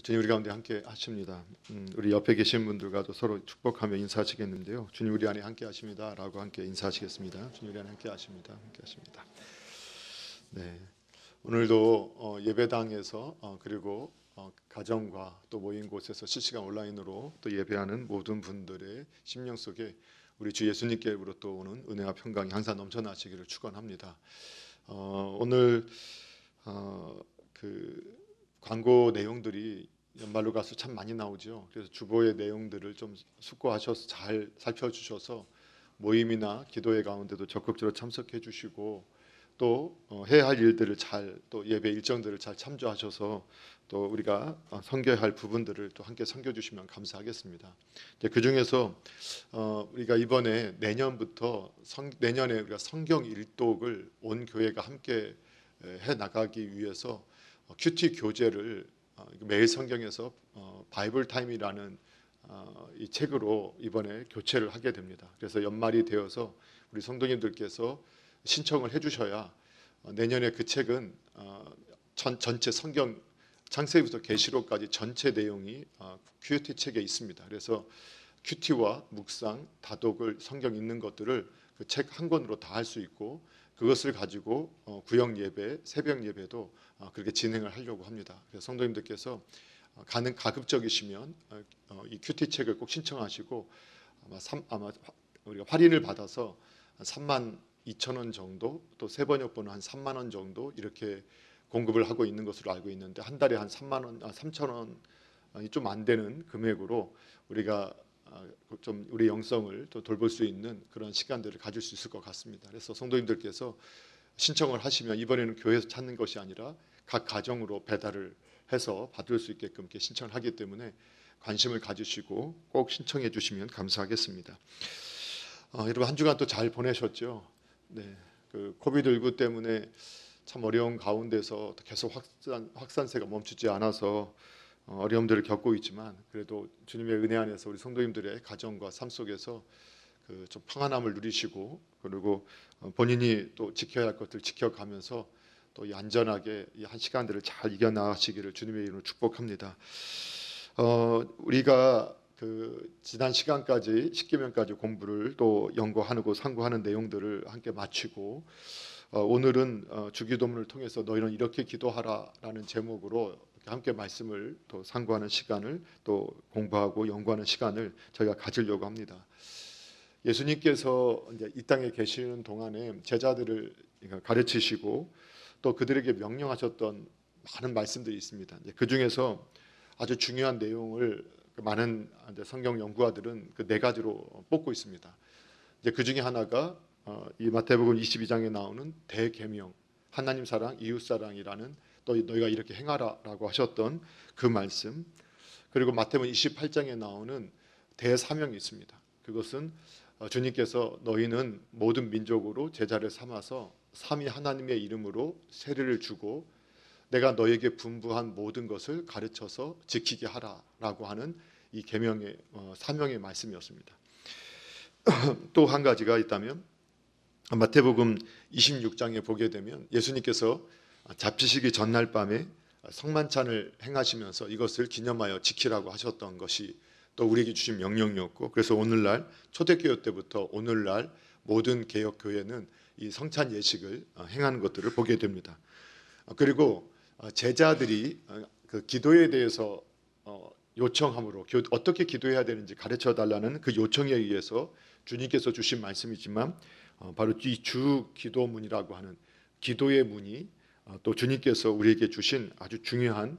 주님 우리 가운데 함께 하십니다. 우리 옆에 계신 분들과도 서로 축복하며 인사하시겠는데요. 주님 우리 안에 함께 하십니다라고 함께 인사하시겠습니다. 주님 우리 안에 함께 하십니다. 함께 하십니다. 네, 오늘도 예배당에서 그리고 가정과 또 모인 곳에서 실시간 온라인으로 또 예배하는 모든 분들의 심령 속에 우리 주 예수님께로부터 오는 은혜와 평강이 항상 넘쳐나시기를 축원합니다. 오늘 그 광고 내용들이 연말로 가서 참 많이 나오죠. 그래서 주보의 내용들을 좀 숙고하셔서 잘 살펴주셔서 모임이나 기도회 가운데도 적극적으로 참석해 주시고 또 해야 할 일들을 잘 또 예배 일정들을 잘 참조하셔서 또 우리가 섬겨야 할 부분들을 또 함께 섬겨 주시면 감사하겠습니다. 그 중에서 우리가 이번에 내년부터 내년에 우리가 성경 일독을 온 교회가 함께 해 나가기 위해서 큐티 교재를 매일 성경에서 바이블 타임이라는 이 책으로 이번에 교체를 하게 됩니다. 그래서 연말이 되어서 우리 성도님들께서 신청을 해주셔야 내년에 그 책은 전체 성경 창세기부터 계시록까지 전체 내용이 큐티 책에 있습니다. 그래서 큐티와 묵상, 다독을 성경 읽는 것들을 그 책 한 권으로 다 할 수 있고 그것을 가지고 구역 예배, 새벽 예배도 그렇게 진행을 하려고 합니다. 그래서 성도님들께서 가급적이시면 이 큐티 책을 꼭 신청하시고 아마 우리가 할인을 받아서 32,000원 정도 또 세 번역본은 한 3만 원 정도 이렇게 공급을 하고 있는 것으로 알고 있는데 한 달에 한 3,000원이 좀 안 되는 금액으로 우리가 좀 우리 영성을 또 돌볼 수 있는 그런 시간들을 가질 수 있을 것 같습니다. 그래서 성도님들께서 신청을 하시면 이번에는 교회에서 찾는 것이 아니라 각 가정으로 배달을 해서 받을 수 있게끔 이렇게 신청을 하기 때문에 관심을 가지시고 꼭 신청해 주시면 감사하겠습니다. 여러분 한 주간 또 잘 보내셨죠? 네, 그 코비드19 때문에 참 어려운 가운데서 계속 확산세가 멈추지 않아서 어려움들을 겪고 있지만 그래도 주님의 은혜 안에서 우리 성도님들의 가정과 삶 속에서 그 좀 평안함을 누리시고 그리고 본인이 또 지켜야 할 것들 지켜가면서 또 안전하게 이 한 시간들을 잘 이겨나가시기를 주님의 이름으로 축복합니다. 우리가 그 지난 시간까지 십계명까지 공부를 또 연구하고 상고하는 내용들을 함께 마치고 오늘은 주기도문을 통해서 너희는 이렇게 기도하라라는 제목으로 함께 말씀을 또 상고하는 시간을 또 공부하고 연구하는 시간을 저희가 가지려고 합니다. 예수님께서 이제 이 땅에 계시는 동안에 제자들을 가르치시고 또 그들에게 명령하셨던 많은 말씀들이 있습니다. 그 중에서 아주 중요한 내용을 많은 성경 연구가들은 그 네 가지로 뽑고 있습니다. 이제 그 중에 하나가 이 마태복음 22장에 나오는 대계명, 하나님 사랑, 이웃 사랑이라는 또 너희가 이렇게 행하라라고 하셨던 그 말씀. 그리고 마태복음 28장에 나오는 대사명이 있습니다. 그것은 주님께서 너희는 모든 민족으로 제자를 삼아서 삼위 하나님의 이름으로 세례를 주고 내가 너에게 분부한 모든 것을 가르쳐서 지키게 하라라고 하는 이 계명의 사명의 말씀이었습니다. 또 한 가지가 있다면 마태복음 26장에 보게 되면 예수님께서 잡히시기 전날 밤에 성만찬을 행하시면서 이것을 기념하여 지키라고 하셨던 것이 또 우리에게 주신 명령이었고 그래서 오늘날 초대교회 때부터 오늘날 모든 개혁교회는 이 성찬 예식을 행하는 것들을 보게 됩니다. 그리고 제자들이 그 기도에 대해서 요청함으로 어떻게 기도해야 되는지 가르쳐 달라는 그 요청에 의해서 주님께서 주신 말씀이지만 바로 이 주 기도문이라고 하는 기도의 문이 또 주님께서 우리에게 주신 아주 중요한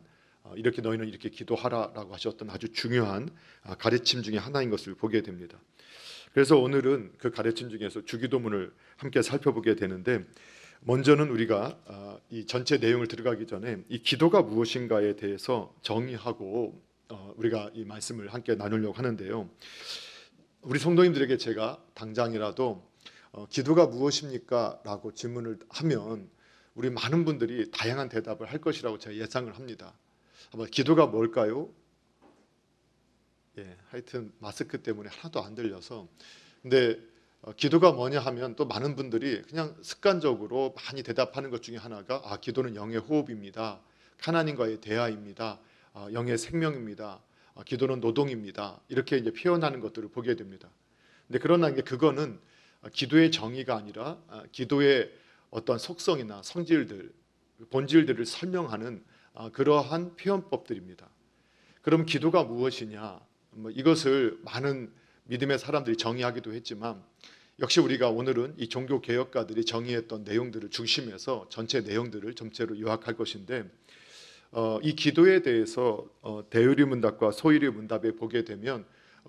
이렇게 너희는 이렇게 기도하라라고 하셨던 아주 중요한 가르침 중에 하나인 것을 보게 됩니다. 그래서 오늘은 그 가르침 중에서 주기도문을 함께 살펴보게 되는데 먼저는 우리가 이 전체 내용을 들어가기 전에 이 기도가 무엇인가에 대해서 정의하고 우리가 이 말씀을 함께 나누려고 하는데요. 우리 성도님들에게 제가 당장이라도 기도가 무엇입니까? 라고 질문을 하면 우리 많은 분들이 다양한 대답을 할 것이라고 제가 예상을 합니다. 아마 기도가 뭘까요? 하여튼 마스크 때문에 하나도 안 들려서 근데 기도가 뭐냐 하면 또 많은 분들이 그냥 습관적으로 많이 대답하는 것 중에 하나가 기도는 영의 호흡입니다. 하나님과의 대화입니다. 영의 생명입니다. 기도는 노동입니다. 이렇게 이제 표현하는 것들을 보게 됩니다. 근데 그러나 이게 그거는 기도의 정의가 아니라 기도의 어떤 속성이나 성질들, 본질들을 설명하는 그러한 표현법들입니다. 그럼 기도가 무엇이냐? 이것을 많은 믿음의 사람들이 정의하기도 했지만 역시 우리가 오늘은 이 종교 개혁가들이 정의했던 내용들을 중심해서 전체 내용들을 전체로 요약할 것인데 이 기도에 대해서 대유리 문답과 소유리 문답에 보게 되면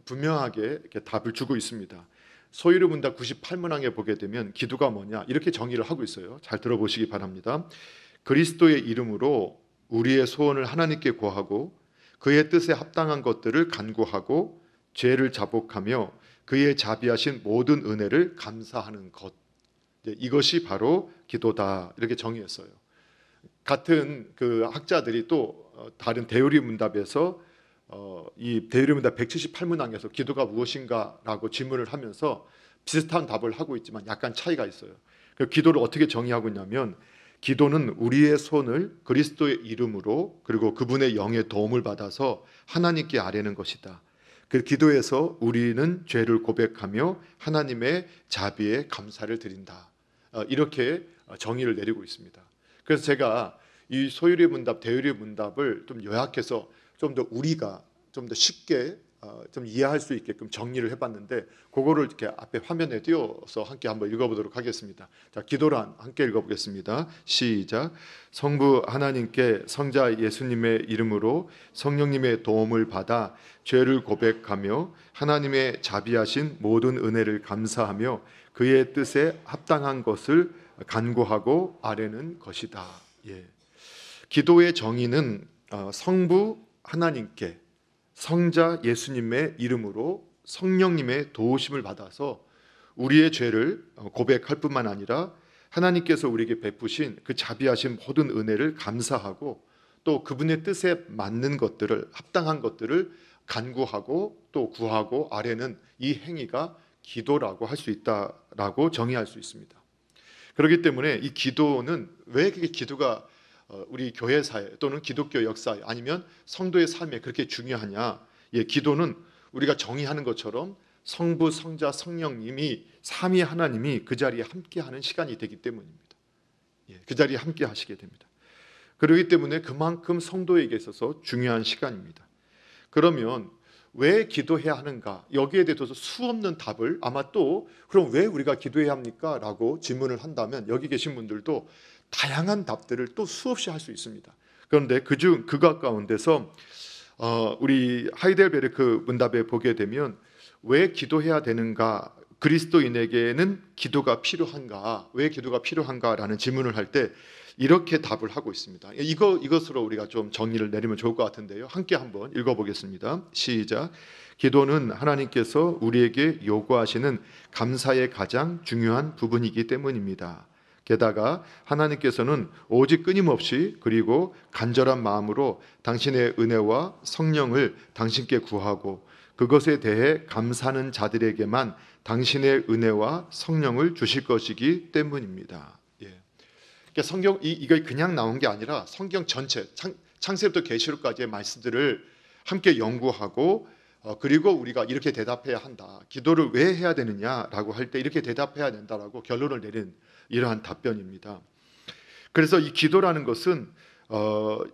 분명하게 이렇게 답을 주고 있습니다. 소유리 문답 98문항에 보게 되면 기도가 뭐냐 이렇게 정의를 하고 있어요. 잘 들어보시기 바랍니다. 그리스도의 이름으로 우리의 소원을 하나님께 구하고 그의 뜻에 합당한 것들을 간구하고 죄를 자복하며 그의 자비하신 모든 은혜를 감사하는 것, 이것이 바로 기도다 이렇게 정의했어요. 같은 그 학자들이 또 다른 대유리 문답에서 이 대유리 문답 178문항에서 기도가 무엇인가라고 질문을 하면서 비슷한 답을 하고 있지만 약간 차이가 있어요. 그 기도를 어떻게 정의하고 있냐면 기도는 우리의 손을 그리스도의 이름으로 그리고 그분의 영의 도움을 받아서 하나님께 아뢰는 것이다. 그 기도에서 우리는 죄를 고백하며 하나님의 자비에 감사를 드린다. 이렇게 정의를 내리고 있습니다. 그래서 제가 이 소유리 문답, 대유리 문답을 좀 요약해서 좀 더 우리가 좀 더 쉽게 좀 이해할 수 있게끔 정리를 해봤는데 그거를 이렇게 앞에 화면에 띄워서 함께 한번 읽어보도록 하겠습니다. 자, 기도를 함께 읽어보겠습니다. 시작. 성부 하나님께 성자 예수님의 이름으로 성령님의 도움을 받아 죄를 고백하며 하나님의 자비하신 모든 은혜를 감사하며 그의 뜻에 합당한 것을 간구하고 아뢰는 것이다. 예. 기도의 정의는 성부 하나님께 성자 예수님의 이름으로 성령님의 도우심을 받아서 우리의 죄를 고백할 뿐만 아니라 하나님께서 우리에게 베푸신 그 자비하신 모든 은혜를 감사하고 또 그분의 뜻에 맞는 것들을 합당한 것들을 간구하고 또 구하고 아뢰는 이 행위가 기도라고 할 수 있다라고 정의할 수 있습니다. 그렇기 때문에 이 기도는 왜 그게 기도가 우리 교회 사회 또는 기독교 역사에 아니면 성도의 삶에 그렇게 중요하냐? 예, 기도는 우리가 정의하는 것처럼 성부, 성자, 성령님이 삼위 하나님이 그 자리에 함께하는 시간이 되기 때문입니다. 예, 그 자리에 함께 하시게 됩니다. 그렇기 때문에 그만큼 성도에게 있어서 중요한 시간입니다. 그러면 왜 기도해야 하는가? 여기에 대해서 수없는 답을 아마 또 그럼 왜 우리가 기도해야 합니까? 라고 질문을 한다면 여기 계신 분들도 다양한 답들을 또 수없이 할 수 있습니다. 그런데 그것 가운데서 우리 하이델베르크 문답에 보게 되면 왜 기도해야 되는가? 그리스도인에게는 기도가 필요한가? 왜 기도가 필요한가라는 질문을 할 때 이렇게 답을 하고 있습니다. 이것으로 우리가 좀 정리를 내리면 좋을 것 같은데요. 함께 한번 읽어보겠습니다. 시작. 기도는 하나님께서 우리에게 요구하시는 감사의 가장 중요한 부분이기 때문입니다. 게다가 하나님께서는 오직 끊임없이 그리고 간절한 마음으로 당신의 은혜와 성령을 당신께 구하고 그것에 대해 감사하는 자들에게만 당신의 은혜와 성령을 주실 것이기 때문입니다. 예. 그러니까 성경 이게 그냥 나온 게 아니라 성경 전체 창세부터 계시록까지의 말씀들을 함께 연구하고 그리고 우리가 이렇게 대답해야 한다. 기도를 왜 해야 되느냐라고 할 때 이렇게 대답해야 된다라고 결론을 내린 이러한 답변입니다. 그래서 이 기도라는 것은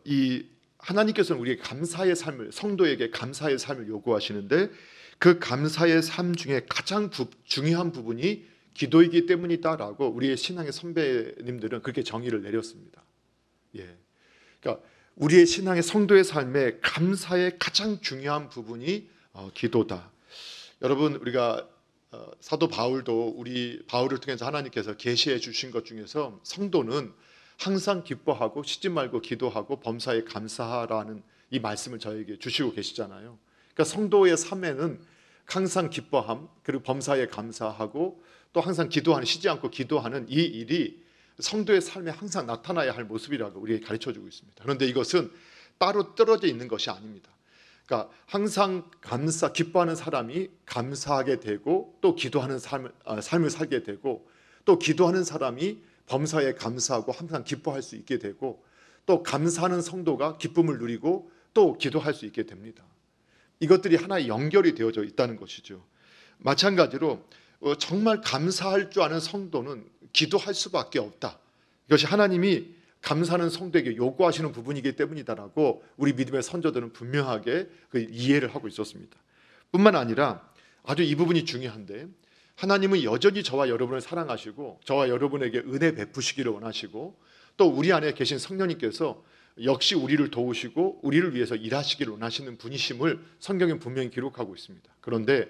이 하나님께서는 우리의 감사의 삶을 성도에게 감사의 삶을 요구하시는데 그 감사의 삶 중에 가장 중요한 부분이 기도이기 때문이다라고 우리의 신앙의 선배님들은 그렇게 정의를 내렸습니다. 예, 그러니까 우리의 신앙의 성도의 삶에 감사의 가장 중요한 부분이 기도다. 여러분 우리가 사도 바울도 우리 바울을 통해서 하나님께서 계시해 주신 것 중에서 성도는 항상 기뻐하고 쉬지 말고 기도하고 범사에 감사하라는 이 말씀을 저에게 주시고 계시잖아요. 그러니까 성도의 삶에는 항상 기뻐함 그리고 범사에 감사하고 또 항상 기도하는 쉬지 않고 기도하는 이 일이 성도의 삶에 항상 나타나야 할 모습이라고 우리에게 가르쳐주고 있습니다. 그런데 이것은 따로 떨어져 있는 것이 아닙니다. 그러니까 항상 기뻐하는 사람이 감사하게 되고 또 기도하는 삶을 살게 되고 또 기도하는 사람이 범사에 감사하고 항상 기뻐할 수 있게 되고 또 감사하는 성도가 기쁨을 누리고 또 기도할 수 있게 됩니다. 이것들이 하나의 연결이 되어져 있다는 것이죠. 마찬가지로 정말 감사할 줄 아는 성도는 기도할 수밖에 없다. 이것이 하나님이 감사하는 성도에게 요구하시는 부분이기 때문이다라고 우리 믿음의 선조들은 분명하게 그 이해를 하고 있었습니다. 뿐만 아니라 아주 이 부분이 중요한데, 하나님은 여전히 저와 여러분을 사랑하시고 저와 여러분에게 은혜 베푸시기를 원하시고, 또 우리 안에 계신 성령님께서 역시 우리를 도우시고 우리를 위해서 일하시기를 원하시는 분이심을 성경은 분명히 기록하고 있습니다. 그런데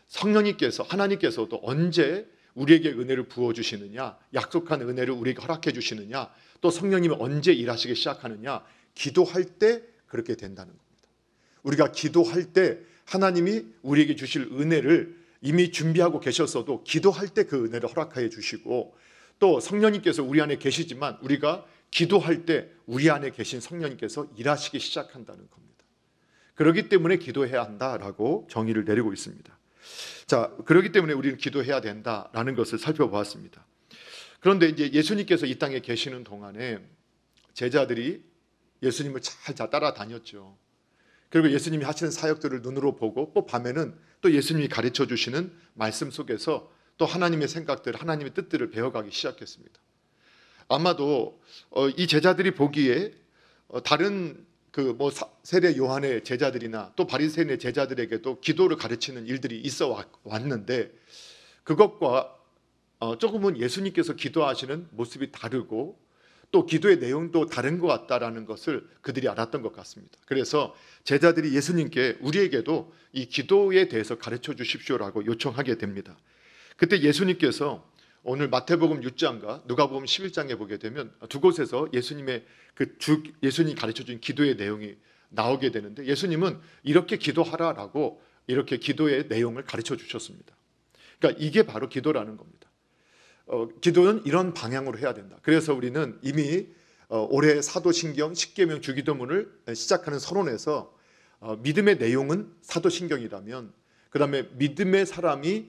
성령님께서, 하나님께서도 언제 우리에게 은혜를 부어주시느냐, 약속한 은혜를 우리에게 허락해 주시느냐, 또 성령님이 언제 일하시기 시작하느냐, 기도할 때 그렇게 된다는 겁니다. 우리가 기도할 때 하나님이 우리에게 주실 은혜를 이미 준비하고 계셨어도 기도할 때 그 은혜를 허락하여 주시고, 또 성령님께서 우리 안에 계시지만 우리가 기도할 때 우리 안에 계신 성령님께서 일하시기 시작한다는 겁니다. 그렇기 때문에 기도해야 한다라고 정의를 내리고 있습니다. 자, 그렇기 때문에 우리는 기도해야 된다라는 것을 살펴보았습니다. 그런데 이제 예수님께서 이 땅에 계시는 동안에 제자들이 예수님을 잘 따라다녔죠. 그리고 예수님이 하시는 사역들을 눈으로 보고, 또 밤에는 또 예수님이 가르쳐 주시는 말씀 속에서 또 하나님의 생각들, 하나님의 뜻들을 배워가기 시작했습니다. 아마도 이 제자들이 보기에 다른 세례 요한의 제자들이나 또 바리새인의 제자들에게도 기도를 가르치는 일들이 있어 왔는데, 그것과 조금은 예수님께서 기도하시는 모습이 다르고 또 기도의 내용도 다른 것 같다라는 것을 그들이 알았던 것 같습니다. 그래서 제자들이 예수님께 우리에게도 이 기도에 대해서 가르쳐 주십시오라고 요청하게 됩니다. 그때 예수님께서 오늘 마태복음 6장과 누가복음 11장에 보게 되면 두 곳에서 예수님의 예수님이 가르쳐 준 기도의 내용이 나오게 되는데, 예수님은 이렇게 기도하라라고 이렇게 기도의 내용을 가르쳐 주셨습니다. 그러니까 이게 바로 기도라는 겁니다. 기도는 이런 방향으로 해야 된다. 그래서 우리는 이미 올해 사도신경, 십계명, 주기도문을 시작하는 서론에서 믿음의 내용은 사도신경이라면, 그 다음에 믿음의 사람이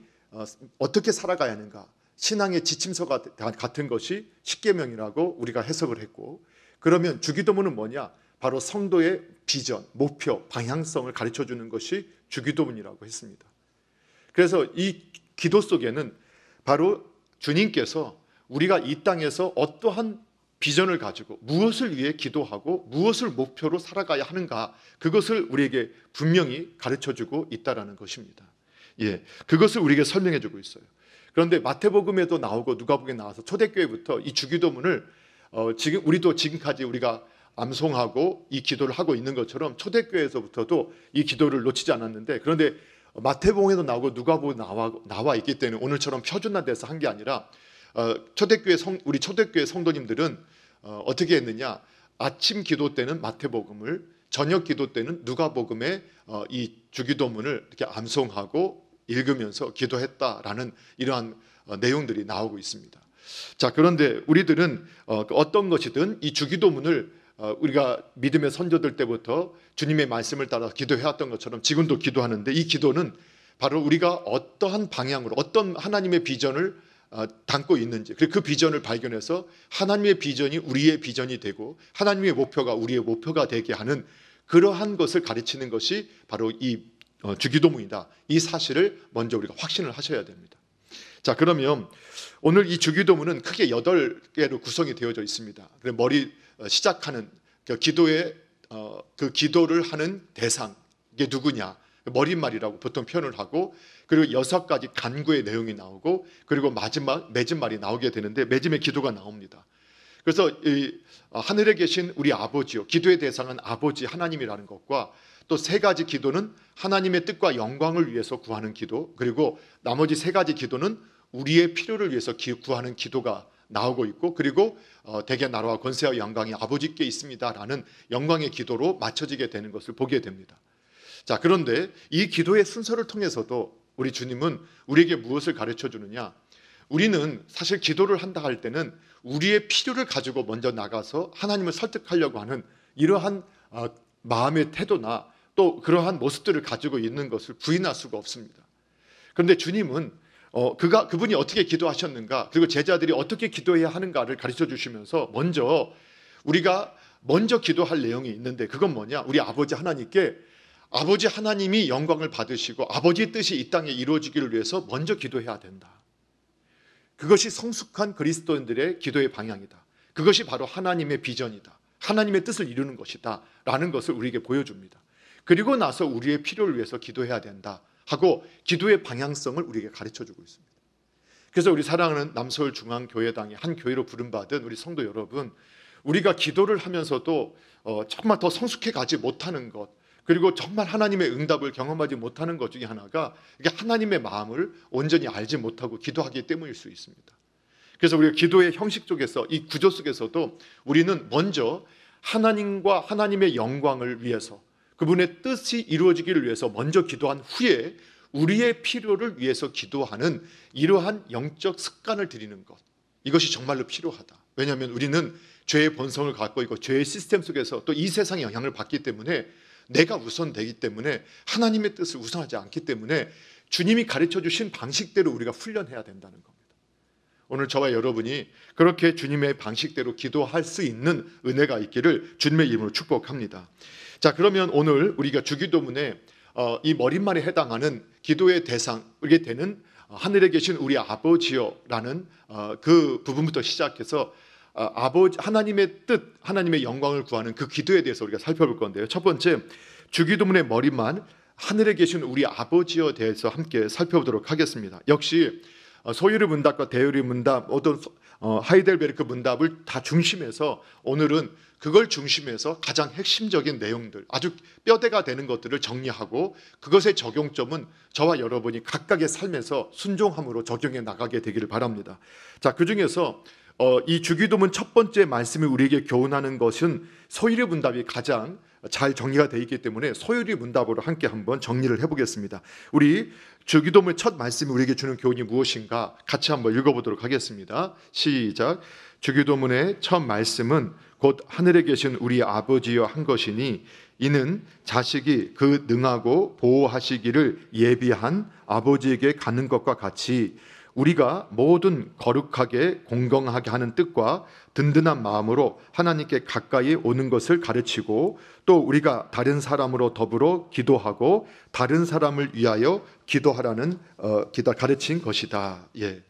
어떻게 살아가야 하는가, 신앙의 지침서가 같은 것이 십계명이라고 우리가 해석을 했고, 그러면 주기도문은 뭐냐? 바로 성도의 비전, 목표, 방향성을 가르쳐주는 것이 주기도문이라고 했습니다. 그래서 이 기도 속에는 바로 주님께서 우리가 이 땅에서 어떠한 비전을 가지고 무엇을 위해 기도하고 무엇을 목표로 살아가야 하는가, 그것을 우리에게 분명히 가르쳐주고 있다는 것입니다. 그것을 우리에게 설명해주고 있어요. 그런데 마태복음에도 나오고 누가복음에 나와서 초대교회부터 이 주기도문을 우리도 지금까지 우리가 암송하고 이 기도를 하고 있는 것처럼 초대교회에서부터도 이 기도를 놓치지 않았는데, 그런데 마태복음에도 나오고 누가복음에 나와 있기 때문에 오늘처럼 표준화돼서 한 게 아니라 우리 초대교회 성도님들은 어떻게 했느냐, 아침 기도 때는 마태복음을, 저녁 기도 때는 누가복음의 이 주기도문을 이렇게 암송하고 읽으면서 기도했다라는 이러한 내용들이 나오고 있습니다. 자, 그런데 우리들은 어떤 것이든 이 주기도문을 우리가 믿음의 선조들 때부터 주님의 말씀을 따라 기도해왔던 것처럼 지금도 기도하는데, 이 기도는 바로 우리가 어떠한 방향으로 어떤 하나님의 비전을 담고 있는지, 그리고 그 비전을 발견해서 하나님의 비전이 우리의 비전이 되고 하나님의 목표가 우리의 목표가 되게 하는 그러한 것을 가르치는 것이 바로 이 주기도문이다. 이 사실을 먼저 우리가 확신을 하셔야 됩니다. 자, 그러면 오늘 이 주기도문은 크게 8개로 구성이 되어져 있습니다. 시작하는 기도의 그 기도를 하는 대상, 이게 누구냐, 머릿말이라고 보통 표현을 하고, 그리고 6가지 간구의 내용이 나오고, 그리고 맺은 말이 나오게 되는데 맺음의 기도가 나옵니다. 그래서 하늘에 계신 우리 아버지요, 기도의 대상은 아버지 하나님이라는 것과, 또 3가지 기도는 하나님의 뜻과 영광을 위해서 구하는 기도, 그리고 나머지 3가지 기도는 우리의 필요를 위해서 구하는 기도가 나오고 있고, 그리고 대개 나라와 권세와 영광이 아버지께 있습니다라는 영광의 기도로 맞춰지게 되는 것을 보게 됩니다. 자, 그런데 이 기도의 순서를 통해서도 우리 주님은 우리에게 무엇을 가르쳐 주느냐, 우리는 사실 기도를 한다 할 때는 우리의 필요를 가지고 먼저 나가서 하나님을 설득하려고 하는 이러한 마음의 태도나 또 그러한 모습들을 가지고 있는 것을 부인할 수가 없습니다. 그런데 주님은 그분이 어떻게 기도하셨는가, 그리고 제자들이 어떻게 기도해야 하는가를 가르쳐 주시면서 먼저 우리가 먼저 기도할 내용이 있는데 그건 뭐냐? 우리 아버지 하나님께 아버지 하나님이 영광을 받으시고 아버지의 뜻이 이 땅에 이루어지기를 위해서 먼저 기도해야 된다. 그것이 성숙한 그리스도인들의 기도의 방향이다. 그것이 바로 하나님의 비전이다. 하나님의 뜻을 이루는 것이다 라는 것을 우리에게 보여줍니다. 그리고 나서 우리의 필요를 위해서 기도해야 된다 하고 기도의 방향성을 우리에게 가르쳐주고 있습니다. 그래서 우리 사랑하는 남서울중앙교회당의 한 교회로 부름받은 우리 성도 여러분, 우리가 기도를 하면서도 정말 더 성숙해 가지 못하는 것, 그리고 정말 하나님의 응답을 경험하지 못하는 것 중에 하나가 이게 하나님의 마음을 온전히 알지 못하고 기도하기 때문일 수 있습니다. 그래서 우리가 기도의 형식 쪽에서 이 구조 속에서도 우리는 먼저 하나님과 하나님의 영광을 위해서 그분의 뜻이 이루어지기를 위해서 먼저 기도한 후에 우리의 필요를 위해서 기도하는 이러한 영적 습관을 들이는 것, 이것이 정말로 필요하다. 왜냐하면 우리는 죄의 본성을 갖고 있고 죄의 시스템 속에서 또 이 세상의 영향을 받기 때문에 내가 우선되기 때문에 하나님의 뜻을 우선하지 않기 때문에 주님이 가르쳐 주신 방식대로 우리가 훈련해야 된다는 겁니다. 오늘 저와 여러분이 그렇게 주님의 방식대로 기도할 수 있는 은혜가 있기를 주님의 이름으로 축복합니다. 자, 그러면 오늘 우리가 주기도문에 이 머릿말에 해당하는 기도의 대상이 되는 하늘에 계신 우리 아버지여라는 그 부분부터 시작해서 아버지 하나님의 뜻, 하나님의 영광을 구하는 그 기도에 대해서 우리가 살펴볼 건데요. 첫 번째, 주기도문의 머릿말 하늘에 계신 우리 아버지여 대해서 함께 살펴보도록 하겠습니다. 역시 소유리 문답과 대유리 문답, 어떤 하이델베르크 문답을 다 중심해서 오늘은 그걸 중심해서 가장 핵심적인 내용들, 아주 뼈대가 되는 것들을 정리하고 그것의 적용점은 저와 여러분이 각각의 삶에서 순종함으로 적용해 나가게 되기를 바랍니다. 자, 그 중에서 이 주기도문 첫 번째 말씀이 우리에게 교훈하는 것은 소유리 문답이 가장 잘 정리가 되어 있기 때문에 소유리 문답으로 함께 한번 정리를 해보겠습니다. 우리 주기도문의 첫 말씀이 우리에게 주는 교훈이 무엇인가 같이 한번 읽어보도록 하겠습니다. 시작. 주기도문의 첫 말씀은 곧 하늘에 계신 우리 아버지여 한 것이니 이는 자식이 그 능하고 보호하시기를 예비한 아버지에게 가는 것과 같이 우리가 모든 거룩하게 공경하게 하는 뜻과 든든한 마음으로 하나님께 가까이 오는 것을 가르치고 또 우리가 다른 사람으로 더불어 기도하고 다른 사람을 위하여 기도하라는 가르친 것이다. 예.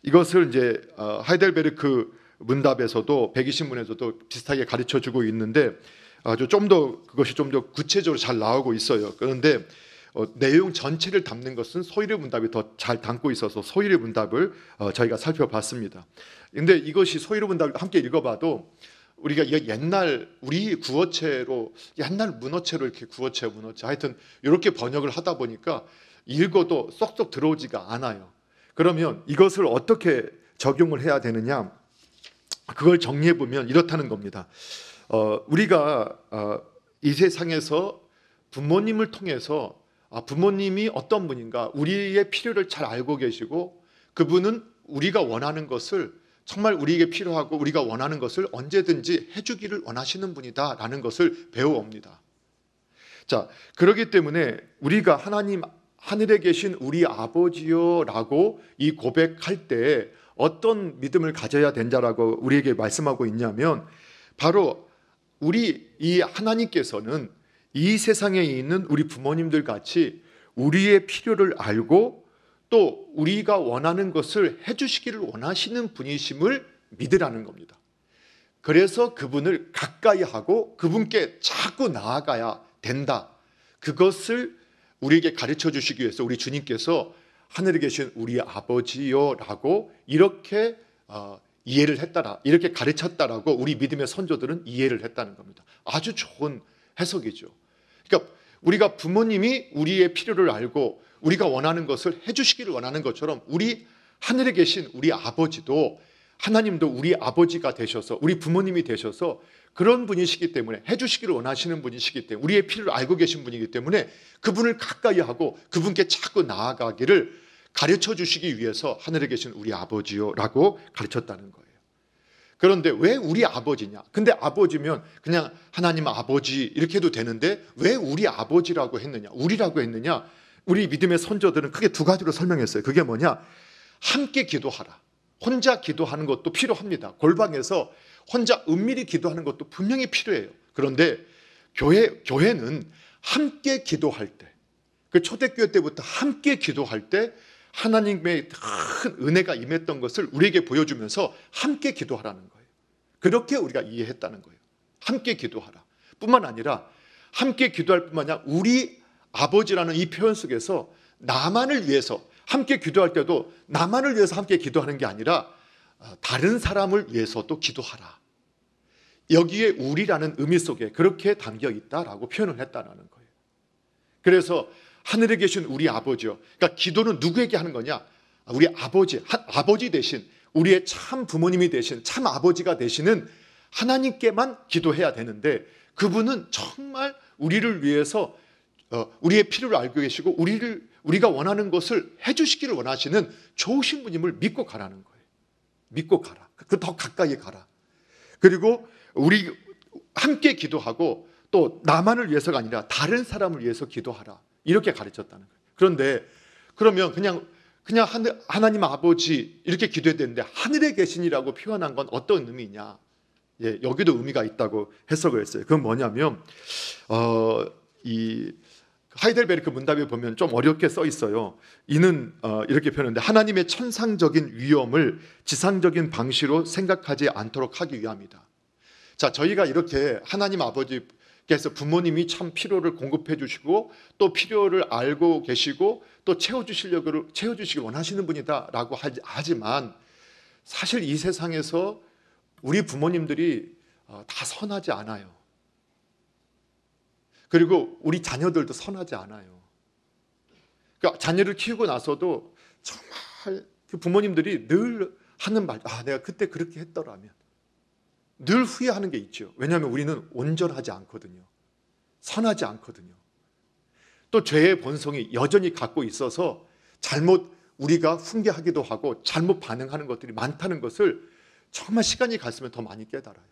이것을 이제 하이델베르크 문답에서도 120문에서도 비슷하게 가르쳐주고 있는데 아주 그것이 좀 더 구체적으로 잘 나오고 있어요. 그런데 내용 전체를 담는 것은 소유리 문답이 더 잘 담고 있어서 소유리 문답을 저희가 살펴봤습니다. 그런데 이것이 소유리 문답을 함께 읽어봐도 우리가 옛날 우리 구어체로 옛날 문어체로 이렇게 구어체 문어체 하여튼 이렇게 번역을 하다 보니까 읽어도 쏙쏙 들어오지가 않아요. 그러면 이것을 어떻게 적용을 해야 되느냐? 그걸 정리해 보면 이렇다는 겁니다. 우리가 이 세상에서 부모님을 통해서 부모님이 어떤 분인가 우리의 필요를 잘 알고 계시고 그분은 우리가 원하는 것을 정말 우리에게 필요하고 우리가 원하는 것을 언제든지 해주기를 원하시는 분이다라는 것을 배워옵니다. 자, 그렇기 때문에 우리가 하나님 하늘에 계신 우리 아버지여라고 이 고백할 때 어떤 믿음을 가져야 된다라고 우리에게 말씀하고 있냐면 바로 우리 이 하나님께서는 이 세상에 있는 우리 부모님들 같이 우리의 필요를 알고 또 우리가 원하는 것을 해주시기를 원하시는 분이심을 믿으라는 겁니다. 그래서 그분을 가까이 하고 그분께 자꾸 나아가야 된다. 그것을 우리에게 가르쳐 주시기 위해서 우리 주님께서 하늘에 계신 우리 아버지여라고 이렇게 이해를 했다라, 이렇게 가르쳤다라고 우리 믿음의 선조들은 이해를 했다는 겁니다. 아주 좋은 해석이죠. 그러니까 우리가 부모님이 우리의 필요를 알고 우리가 원하는 것을 해주시기를 원하는 것처럼 우리 하늘에 계신 우리 아버지도 하나님도 우리 아버지가 되셔서 우리 부모님이 되셔서 그런 분이시기 때문에 해주시기를 원하시는 분이시기 때문에 우리의 필요를 알고 계신 분이기 때문에 그분을 가까이 하고 그분께 자꾸 나아가기를 가르쳐 주시기 위해서 하늘에 계신 우리 아버지요라고 가르쳤다는 거예요. 그런데 왜 우리 아버지냐? 근데 아버지면 그냥 하나님 아버지 이렇게 해도 되는데 왜 우리 아버지라고 했느냐? 우리라고 했느냐? 우리 믿음의 선조들은 크게 두 가지로 설명했어요. 그게 뭐냐? 함께 기도하라. 혼자 기도하는 것도 필요합니다. 골방에서 혼자 은밀히 기도하는 것도 분명히 필요해요. 그런데 교회는 함께 기도할 때, 그 초대교회 때부터 함께 기도할 때 하나님의 큰 은혜가 임했던 것을 우리에게 보여주면서 함께 기도하라는 거예요. 그렇게 우리가 이해했다는 거예요. 함께 기도하라 뿐만 아니라 함께 기도할 뿐만 아니라 우리 아버지라는 이 표현 속에서 나만을 위해서 함께 기도할 때도 나만을 위해서 함께 기도하는 게 아니라 다른 사람을 위해서도 기도하라. 여기에 우리라는 의미 속에 그렇게 담겨 있다라고 표현을 했다는 거예요. 그래서 하늘에 계신 우리 아버지요. 그러니까 기도는 누구에게 하는 거냐? 우리 아버지 대신 우리의 참 부모님이 되신 참 아버지가 되시는 하나님께만 기도해야 되는데 그분은 정말 우리를 위해서 우리의 필요를 알고 계시고 우리가 원하는 것을 해주시기를 원하시는 좋으신 분임을 믿고 가라는 거예요. 믿고 가라. 그 더 가까이 가라. 그리고 우리 함께 기도하고 또 나만을 위해서가 아니라 다른 사람을 위해서 기도하라. 이렇게 가르쳤다는 거예요. 그런데 그러면 그냥 하나님 아버지 이렇게 기도해야 되는데 하늘에 계신이라고 표현한 건 어떤 의미냐? 예, 여기도 의미가 있다고 해석을 했어요. 그건 뭐냐면 이 하이델베르크 문답에 보면 좀 어렵게 써 있어요. 이는 이렇게 표현하는데 하나님의 천상적인 위엄을 지상적인 방식으로 생각하지 않도록 하기 위함이다. 자, 저희가 이렇게 하나님 아버지께서 부모님이 참 필요를 공급해 주시고 또 필요를 알고 계시고 또 채워주시길 원하시는 분이다라고 하지만 사실 이 세상에서 우리 부모님들이 다 선하지 않아요. 그리고 우리 자녀들도 선하지 않아요. 그러니까 자녀를 키우고 나서도 정말 그 부모님들이 늘 하는 말, 내가 그때 그렇게 했더라면. 늘 후회하는 게 있죠. 왜냐하면 우리는 온전하지 않거든요. 선하지 않거든요. 또 죄의 본성이 여전히 갖고 있어서 우리가 훈계하기도 하고 잘못 반응하는 것들이 많다는 것을 정말 시간이 갈수록 더 많이 깨달아요.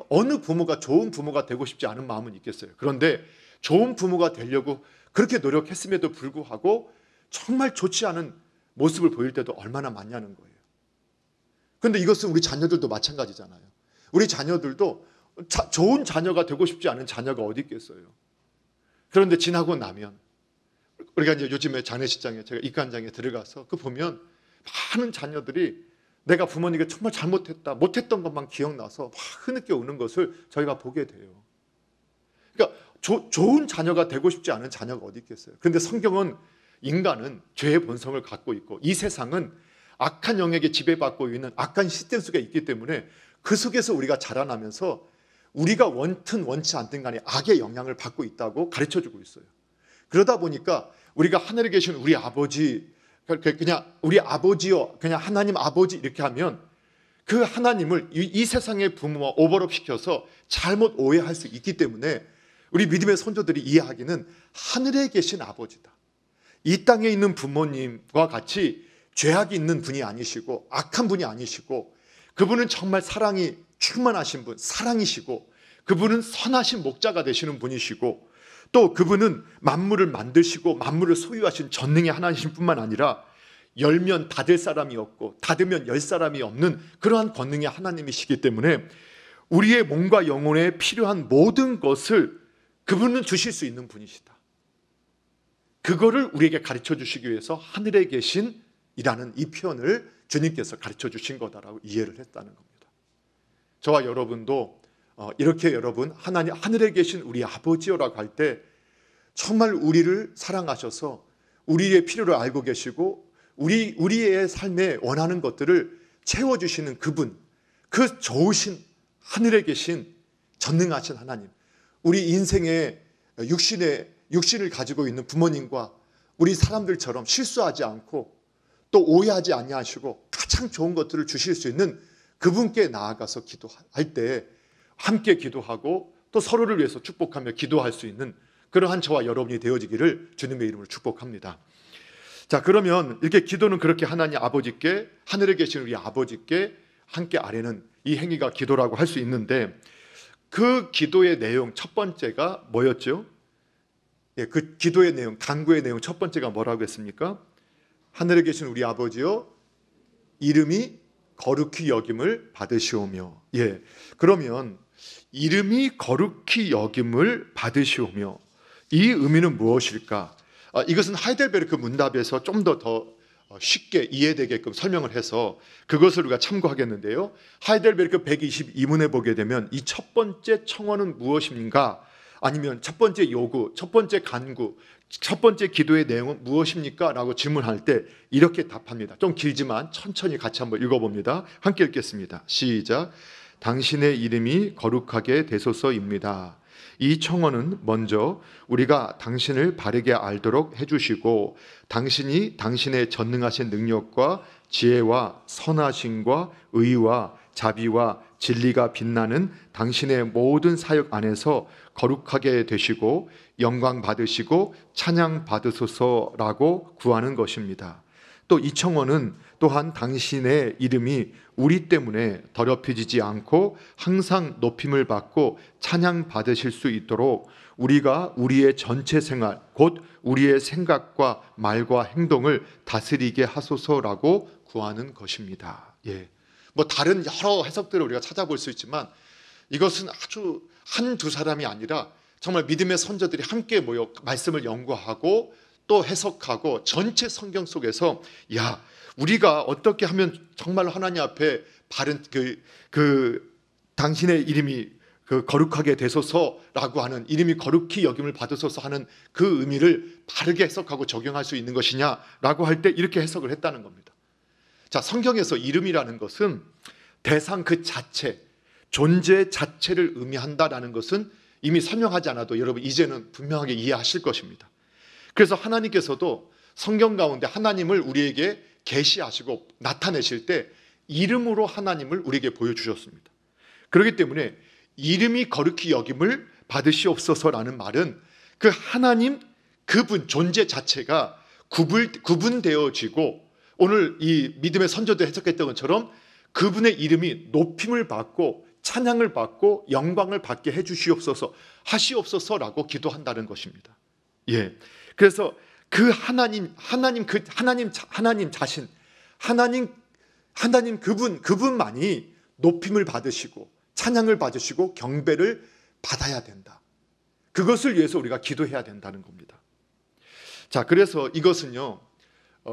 어느 부모가 좋은 부모가 되고 싶지 않은 마음은 있겠어요. 그런데 좋은 부모가 되려고 그렇게 노력했음에도 불구하고 정말 좋지 않은 모습을 보일 때도 얼마나 많냐는 거예요. 그런데 이것은 우리 자녀들도 마찬가지잖아요. 우리 자녀들도 좋은 자녀가 되고 싶지 않은 자녀가 어디 있겠어요. 그런데 지나고 나면 우리가 이제 요즘에 장례식장에 제가 입관장에 들어가서 보면 많은 자녀들이 내가 부모님께 정말 못했던 것만 기억나서 막 흐느껴 우는 것을 저희가 보게 돼요. 그러니까 좋은 자녀가 되고 싶지 않은 자녀가 어디 있겠어요. 그런데 성경은 인간은 죄의 본성을 갖고 있고 이 세상은 악한 영역에 지배받고 있는 악한 시스템 속에 있기 때문에 그 속에서 우리가 자라나면서 우리가 원튼 원치 않든 간에 악의 영향을 받고 있다고 가르쳐주고 있어요. 그러다 보니까 우리가 하늘에 계신 우리 아버지, 그냥 우리 아버지요, 그냥 하나님 아버지 이렇게 하면 그 하나님을 이 세상의 부모와 오버랩 시켜서 잘못 오해할 수 있기 때문에 우리 믿음의 선조들이 이해하기는 하늘에 계신 아버지다. 이 땅에 있는 부모님과 같이 죄악이 있는 분이 아니시고 악한 분이 아니시고 그분은 정말 사랑이 충만하신 분, 사랑이시고 그분은 선하신 목자가 되시는 분이시고 또 그분은 만물을 만드시고 만물을 소유하신 전능의 하나님 뿐만 아니라 열면 닫을 사람이 없고 닫으면 열 사람이 없는 그러한 권능의 하나님이시기 때문에 우리의 몸과 영혼에 필요한 모든 것을 그분은 주실 수 있는 분이시다. 그거를 우리에게 가르쳐 주시기 위해서 하늘에 계신 이라는 이 표현을 주님께서 가르쳐 주신 거다라고 이해를 했다는 겁니다. 저와 여러분도 이렇게 여러분 하늘에 계신 우리 아버지요라고 할 때 정말 우리를 사랑하셔서 우리의 필요를 알고 계시고 우리의 삶에 원하는 것들을 채워주시는 그분, 그 좋으신 하늘에 계신 전능하신 하나님, 우리 인생의 육신을 가지고 있는 부모님과 우리 사람들처럼 실수하지 않고 또 오해하지 아니하시고 가장 좋은 것들을 주실 수 있는 그분께 나아가서 기도할 때 함께 기도하고 또 서로를 위해서 축복하며 기도할 수 있는 그러한 저와 여러분이 되어지기를 주님의 이름으로 축복합니다. 자, 그러면 이렇게 기도는 그렇게 하나님 아버지께, 하늘에 계신 우리 아버지께 함께 아뢰는 이 행위가 기도라고 할 수 있는데 그 기도의 내용 첫 번째가 뭐였죠? 예, 그 기도의 내용, 간구의 내용 첫 번째가 뭐라고 했습니까? 하늘에 계신 우리 아버지요, 이름이 거룩히 여김을 받으시오며. 예, 그러면 이름이 거룩히 여김을 받으시오며, 이 의미는 무엇일까? 이것은 하이델베르크 문답에서 좀 더 쉽게 이해되게끔 설명을 해서 그것을 우리가 참고하겠는데요. 하이델베르크 122문에 보게 되면 이 첫 번째 청원은 무엇입니까? 아니면 첫 번째 요구, 첫 번째 간구, 첫 번째 기도의 내용은 무엇입니까? 라고 질문할 때 이렇게 답합니다. 좀 길지만 천천히 같이 한번 읽어봅니다. 함께 읽겠습니다. 시작. 당신의 이름이 거룩하게 되소서입니다. 이 청원은 먼저 우리가 당신을 바르게 알도록 해주시고, 당신이 당신의 전능하신 능력과 지혜와 선하심과 의와 자비와 진리가 빛나는 당신의 모든 사역 안에서 거룩하게 되시고 영광 받으시고 찬양 받으소서라고 구하는 것입니다. 또 이 청원은 또한 당신의 이름이 우리 때문에 더럽혀지지 않고 항상 높임을 받고 찬양 받으실 수 있도록 우리가 우리의 전체 생활, 곧 우리의 생각과 말과 행동을 다스리게 하소서라고 구하는 것입니다. 예. 뭐 다른 여러 해석들을 우리가 찾아볼 수 있지만 이것은 아주 한두 사람이 아니라 정말 믿음의 선조들이 함께 모여 말씀을 연구하고 또 해석하고 전체 성경 속에서 야, 우리가 어떻게 하면 정말 하나님 앞에 바른 당신의 이름이 거룩하게 되소서라고 하는, 이름이 거룩히 여김을 받으소서 하는 그 의미를 바르게 해석하고 적용할 수 있는 것이냐라고 할 때 이렇게 해석을 했다는 겁니다. 자, 성경에서 이름이라는 것은 대상 그 자체, 존재 자체를 의미한다라는 것은 이미 설명하지 않아도 여러분 이제는 분명하게 이해하실 것입니다. 그래서 하나님께서도 성경 가운데 하나님을 우리에게 계시하시고 나타내실 때 이름으로 하나님을 우리에게 보여주셨습니다. 그렇기 때문에 이름이 거룩히 여김을 받으시옵소서라는 말은 그 하나님 그분 존재 자체가 구분되어지고, 오늘 이 믿음의 선조들 해석했던 것처럼 그분의 이름이 높임을 받고 찬양을 받고 영광을 받게 해주시옵소서 하시옵소서라고 기도한다는 것입니다. 예. 그래서 그 하나님 자신, 하나님 그분만이 높임을 받으시고 찬양을 받으시고 경배를 받아야 된다. 그것을 위해서 우리가 기도해야 된다는 겁니다. 자, 그래서 이것은요,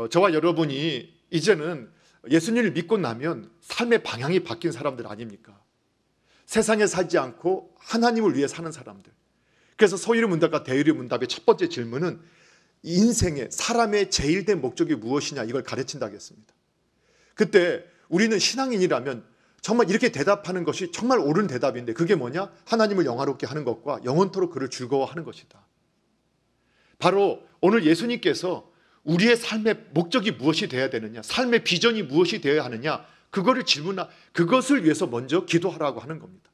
저와 여러분이 이제는 예수님을 믿고 나면 삶의 방향이 바뀐 사람들 아닙니까? 세상에 살지 않고 하나님을 위해 사는 사람들. 그래서 서유리 문답과 대유리 문답의 첫 번째 질문은 인생의 사람의 제일 된 목적이 무엇이냐, 이걸 가르친다고 했습니다. 그때 우리는 신앙인이라면 정말 이렇게 대답하는 것이 정말 옳은 대답인데, 그게 뭐냐? 하나님을 영화롭게 하는 것과 영원토록 그를 즐거워하는 것이다. 바로 오늘 예수님께서 우리의 삶의 목적이 무엇이 되어야 되느냐, 삶의 비전이 무엇이 되어야 하느냐, 그것을 위해서 먼저 기도하라고 하는 겁니다.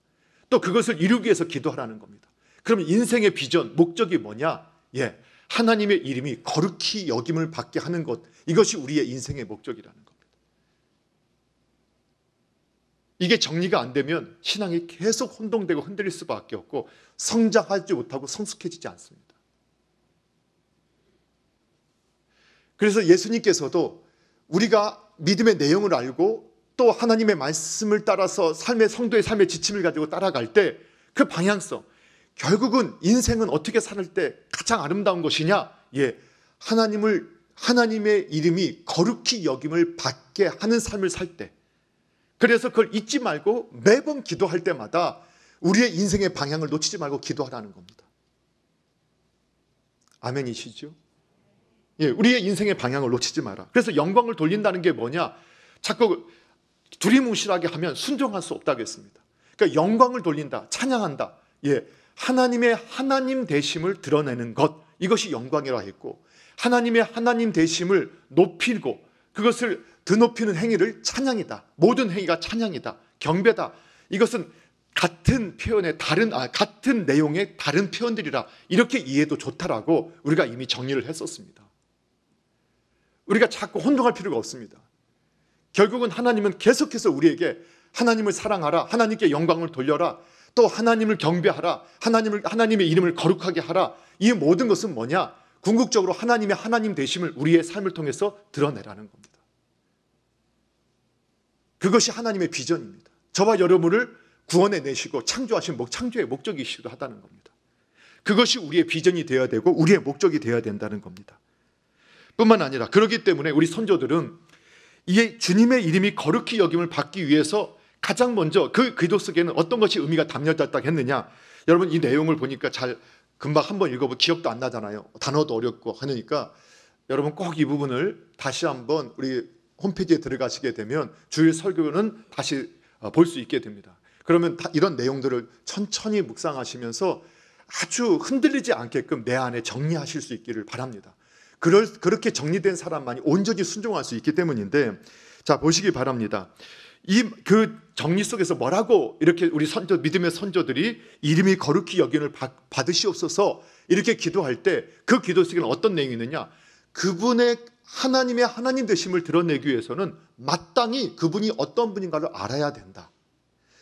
또 그것을 이루기 위해서 기도하라는 겁니다. 그럼 인생의 비전, 목적이 뭐냐? 예, 하나님의 이름이 거룩히 여김을 받게 하는 것, 이것이 우리의 인생의 목적이라는 겁니다. 이게 정리가 안 되면 신앙이 계속 혼동되고 흔들릴 수밖에 없고 성장하지 못하고 성숙해지지 않습니다. 그래서 예수님께서도 우리가 믿음의 내용을 알고 또 하나님의 말씀을 따라서 성도의 삶의 지침을 가지고 따라갈 때 그 방향성, 결국은 인생은 어떻게 살 때 가장 아름다운 것이냐? 예, 하나님의 이름이 거룩히 여김을 받게 하는 삶을 살 때, 그래서 그걸 잊지 말고 매번 기도할 때마다 우리의 인생의 방향을 놓치지 말고 기도하라는 겁니다. 아멘이시죠? 예, 우리의 인생의 방향을 놓치지 마라. 그래서 영광을 돌린다는 게 뭐냐? 자꾸 두리뭉실하게 하면 순종할 수 없다고 했습니다. 그러니까 영광을 돌린다, 찬양한다. 예, 하나님의 하나님 되심을 드러내는 것, 이것이 영광이라 했고, 하나님의 하나님 되심을 높이고 그것을 드높이는 행위를 찬양이다. 모든 행위가 찬양이다, 경배다. 이것은 같은 표현의 같은 내용의 다른 표현들이라, 이렇게 이해도 좋다라고 우리가 이미 정리를 했었습니다. 우리가 자꾸 혼동할 필요가 없습니다. 결국은 하나님은 계속해서 우리에게 하나님을 사랑하라, 하나님께 영광을 돌려라, 또 하나님을 경배하라, 하나님의 이름을 거룩하게 하라. 이 모든 것은 뭐냐? 궁극적으로 하나님의 하나님 되심을 우리의 삶을 통해서 드러내라는 겁니다. 그것이 하나님의 비전입니다. 저와 여러분을 구원해 내시고 창조하신 창조의 목적이시기도 하다는 겁니다. 그것이 우리의 비전이 되어야 되고 우리의 목적이 되어야 된다는 겁니다. 뿐만 아니라 그렇기 때문에 우리 선조들은 이 주님의 이름이 거룩히 여김을 받기 위해서 가장 먼저 그 기도 속에는 어떤 것이 의미가 담겨졌다고 했느냐. 여러분 이 내용을 보니까 잘 금방 한번 읽어보면 기억도 안 나잖아요. 단어도 어렵고 하니까 여러분 꼭 이 부분을 다시 한번 우리 홈페이지에 들어가시게 되면 주일 설교는 다시 볼 수 있게 됩니다. 그러면 이런 내용들을 천천히 묵상하시면서 아주 흔들리지 않게끔 내 안에 정리하실 수 있기를 바랍니다. 그렇게 정리된 사람만이 온전히 순종할 수 있기 때문인데, 자 보시기 바랍니다. 그 정리 속에서 뭐라고 이렇게 우리 믿음의 선조들이 이름이 거룩히 여김을 받으시옵소서 이렇게 기도할 때 그 기도 속에는 어떤 내용이 있느냐? 그분의 하나님의 하나님 되심을 드러내기 위해서는 마땅히 그분이 어떤 분인가를 알아야 된다.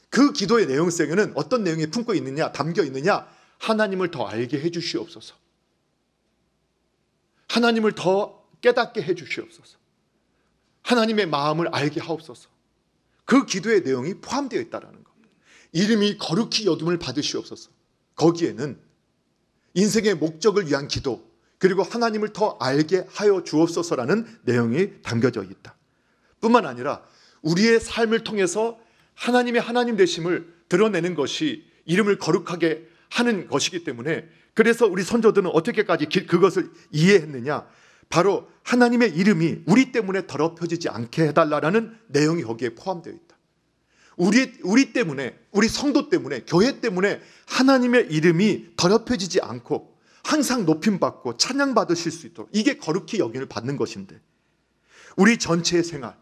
그 기도의 내용 속에는 어떤 내용이 품고 있느냐, 담겨 있느냐? 하나님을 더 알게 해주시옵소서. 하나님을 더 깨닫게 해주시옵소서. 하나님의 마음을 알게 하옵소서. 그 기도의 내용이 포함되어 있다는 겁니다. 이름이 거룩히 여김을 받으시옵소서. 거기에는 인생의 목적을 위한 기도, 그리고 하나님을 더 알게 하여 주옵소서라는 내용이 담겨져 있다. 뿐만 아니라 우리의 삶을 통해서 하나님의 하나님 되심을 드러내는 것이 이름을 거룩하게 하는 것이기 때문에, 그래서 우리 선조들은 어떻게까지 그것을 이해했느냐? 바로 하나님의 이름이 우리 때문에 더럽혀지지 않게 해달라는 내용이 거기에 포함되어 있다. 우리 때문에, 우리 성도 때문에, 교회 때문에 하나님의 이름이 더럽혀지지 않고 항상 높임받고 찬양받으실 수 있도록, 이게 거룩히 여김을 받는 것인데, 우리 전체의 생활,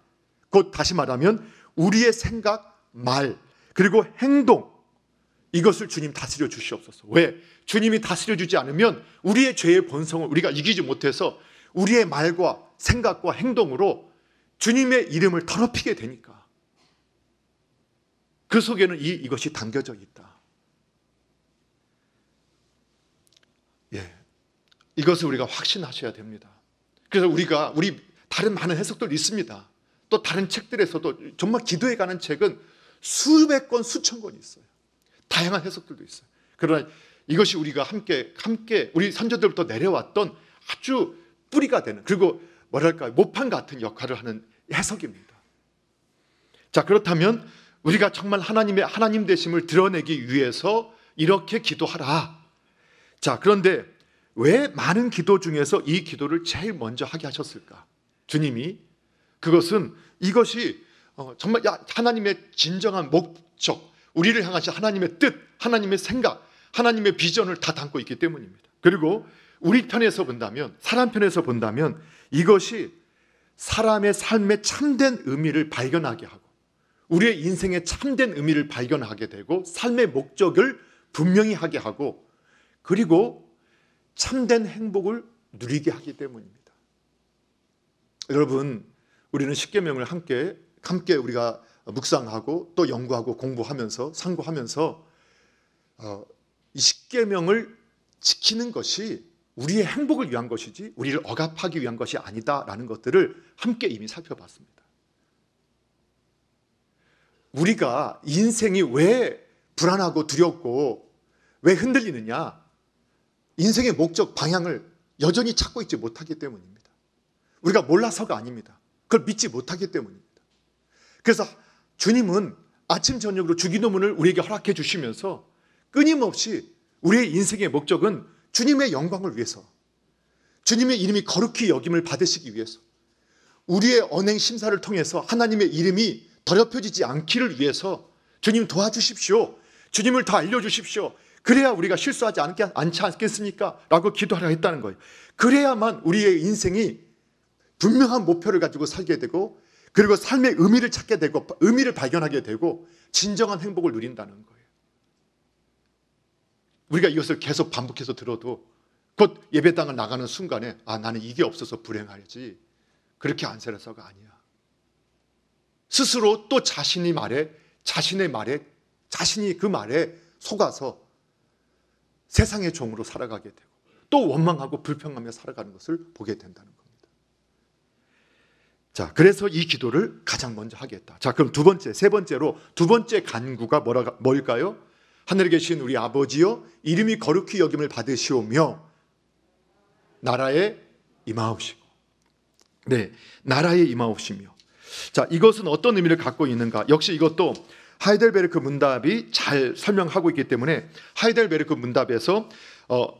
곧 다시 말하면 우리의 생각, 말, 그리고 행동, 이것을 주님 다스려 주시옵소서. 왜? 주님이 다스려 주지 않으면 우리의 죄의 본성을 우리가 이기지 못해서 우리의 말과 생각과 행동으로 주님의 이름을 더럽히게 되니까. 그 속에는 이것이 담겨져 있다. 이것을 우리가 확신하셔야 됩니다. 그래서 우리 다른 많은 해석들이 있습니다. 또 다른 책들에서도 정말 기도에 관한 책은 수백 권, 수천 권이 있어요. 다양한 해석들도 있어요. 그러나 이것이 우리가 함께 우리 선조들부터 내려왔던 아주 뿌리가 되는, 그리고 뭐랄까 모판 같은 역할을 하는 해석입니다. 자, 그렇다면 우리가 정말 하나님의 하나님 되심을 드러내기 위해서 이렇게 기도하라. 자, 그런데 왜 많은 기도 중에서 이 기도를 제일 먼저 하게 하셨을까? 주님이 이것이 정말 하나님의 진정한 목적, 우리를 향하신 하나님의 뜻, 하나님의 생각, 하나님의 비전을 다 담고 있기 때문입니다. 그리고 우리 편에서 본다면, 사람 편에서 본다면 이것이 사람의 삶의 참된 의미를 발견하게 하고 우리의 인생의 참된 의미를 발견하게 되고 삶의 목적을 분명히 하게 하고, 그리고 참된 행복을 누리게 하기 때문입니다. 여러분, 우리는 십계명을 함께 우리가 묵상하고 또 연구하고 공부하면서 상고하면서 이 십계명을 지키는 것이 우리의 행복을 위한 것이지 우리를 억압하기 위한 것이 아니다라는 것들을 함께 이미 살펴봤습니다. 우리가 인생이 왜 불안하고 두렵고 왜 흔들리느냐? 인생의 목적, 방향을 여전히 찾고 있지 못하기 때문입니다. 우리가 몰라서가 아닙니다. 그걸 믿지 못하기 때문입니다. 그래서 주님은 아침 저녁으로 주기도문을 우리에게 허락해 주시면서 끊임없이 우리의 인생의 목적은 주님의 영광을 위해서, 주님의 이름이 거룩히 여김을 받으시기 위해서, 우리의 언행 심사를 통해서 하나님의 이름이 더럽혀지지 않기를 위해서 주님 도와주십시오. 주님을 더 알려주십시오. 그래야 우리가 실수하지 않지 않겠습니까? 라고 기도하려 했다는 거예요. 그래야만 우리의 인생이 분명한 목표를 가지고 살게 되고, 그리고 삶의 의미를 찾게 되고 의미를 발견하게 되고 진정한 행복을 누린다는 거예요. 우리가 이것을 계속 반복해서 들어도 곧 예배당을 나가는 순간에 나는 이게 없어서 불행하지, 그렇게 안 살아서가 아니야. 스스로 또 자신의 말에 자신이 그 말에 속아서 세상의 종으로 살아가게 되고 또 원망하고 불평하며 살아가는 것을 보게 된다는 겁니다. 자, 그래서 이 기도를 가장 먼저 하겠다. 자, 그럼 세 번째로 두 번째 간구가 뭘까요? 하늘에 계신 우리 아버지여, 이름이 거룩히 여김을 받으시오며 나라에 임하옵시고. 네, 나라에 임하옵시며. 자, 이것은 어떤 의미를 갖고 있는가? 역시 이것도 하이델베르크 문답이 잘 설명하고 있기 때문에 하이델베르크 문답에서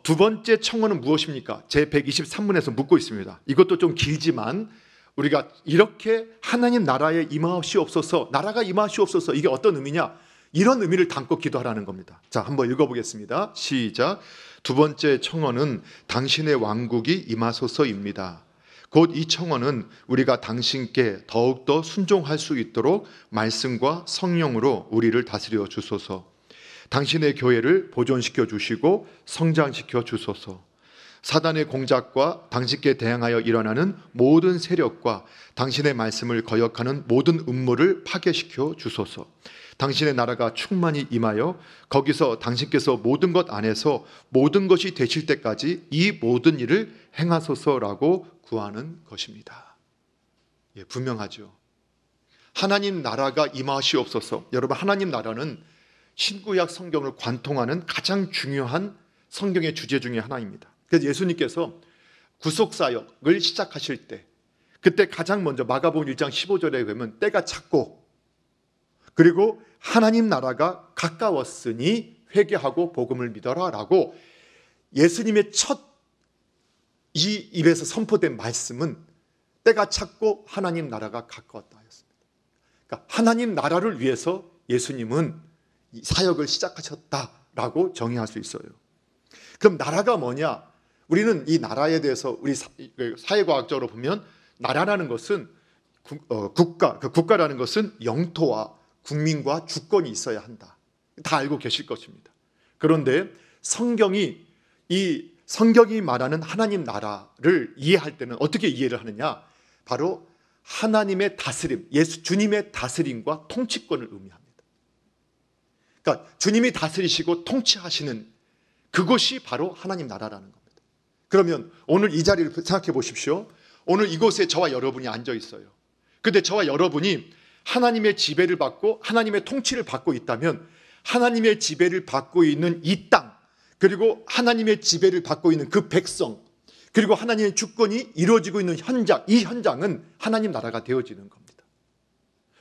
두 번째 청원은 무엇입니까? 제 123문에서 묻고 있습니다. 이것도 좀 길지만 우리가 이렇게 하나님 나라에 임하시옵소서, 나라가 임하시옵소서, 이게 어떤 의미냐? 이런 의미를 담고 기도하라는 겁니다. 자, 한번 읽어보겠습니다. 시작. 두 번째 청원은 당신의 왕국이 임하소서입니다. 곧 이 청원은 우리가 당신께 더욱더 순종할 수 있도록 말씀과 성령으로 우리를 다스려 주소서. 당신의 교회를 보존시켜 주시고 성장시켜 주소서. 사단의 공작과 당신께 대항하여 일어나는 모든 세력과 당신의 말씀을 거역하는 모든 음모를 파괴시켜 주소서. 당신의 나라가 충만히 임하여 거기서 당신께서 모든 것 안에서 모든 것이 되실 때까지 이 모든 일을 행하소서라고 구하는 것입니다. 예, 분명하죠. 하나님 나라가 임하시옵소서. 여러분, 하나님 나라는 신구약 성경을 관통하는 가장 중요한 성경의 주제 중에 하나입니다. 그래서 예수님께서 구속사역을 시작하실 때 그때 가장 먼저 마가복음 1장 15절에 보면 때가 찼고 그리고 하나님 나라가 가까웠으니 회개하고 복음을 믿어라 라고 예수님의 첫 이 입에서 선포된 말씀은 때가 찼고 하나님 나라가 가까웠다 였습니다. 그러니까 하나님 나라를 위해서 예수님은 이 사역을 시작하셨다라고 정의할 수 있어요. 그럼 나라가 뭐냐? 우리는 이 나라에 대해서 우리 사회과학적으로 보면 나라라는 것은 국가라는 것은 영토와 국민과 주권이 있어야 한다. 다 알고 계실 것입니다. 그런데 성경이 말하는 하나님 나라를 이해할 때는 어떻게 이해를 하느냐? 바로 하나님의 다스림, 주님의 다스림과 통치권을 의미합니다. 그러니까 주님이 다스리시고 통치하시는 그것이 바로 하나님 나라라는 겁니다. 그러면 오늘 이 자리를 생각해 보십시오. 오늘 이곳에 저와 여러분이 앉아 있어요. 근데 저와 여러분이 하나님의 지배를 받고 하나님의 통치를 받고 있다면 하나님의 지배를 받고 있는 이 땅, 그리고 하나님의 지배를 받고 있는 그 백성, 그리고 하나님의 주권이 이루어지고 있는 현장, 이 현장은 하나님 나라가 되어지는 겁니다.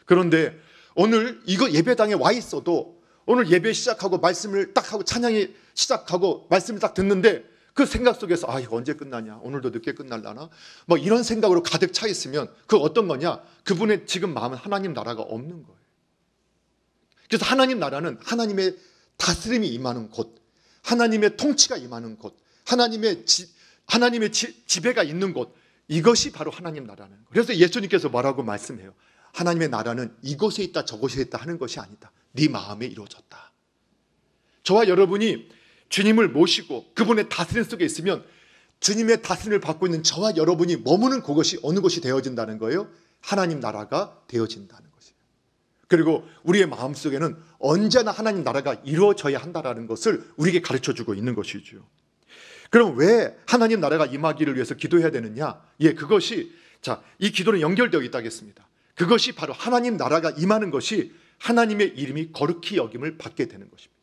그런데 오늘 이거 예배당에 와 있어도 오늘 예배 시작하고 말씀을 딱 하고 찬양이 시작하고 말씀을 딱 듣는데 그 생각 속에서 이거 언제 끝나냐? 오늘도 늦게 끝날라나? 뭐 이런 생각으로 가득 차 있으면 그 어떤 거냐? 그분의 지금 마음은 하나님 나라가 없는 거예요. 그래서 하나님 나라는 하나님의 다스림이 임하는 곳, 하나님의 통치가 임하는 곳, 하나님의 지배가 있는 곳, 이것이 바로 하나님 나라는 거예요. 그래서 예수님께서 뭐라고 말씀해요? 하나님의 나라는 이곳에 있다 저곳에 있다 하는 것이 아니다. 네 마음에 이루어졌다. 저와 여러분이 주님을 모시고 그분의 다스림 속에 있으면 주님의 다스림을 받고 있는 저와 여러분이 머무는 그것이 어느 곳이 되어진다는 거예요? 하나님 나라가 되어진다는 것이에요. 그리고 우리의 마음속에는 언제나 하나님 나라가 이루어져야 한다는 것을 우리에게 가르쳐주고 있는 것이죠. 그럼 왜 하나님 나라가 임하기를 위해서 기도해야 되느냐? 그것이 이 기도는 연결되어 있다겠습니다. 그것이 바로 하나님 나라가 임하는 것이 하나님의 이름이 거룩히 여김을 받게 되는 것입니다.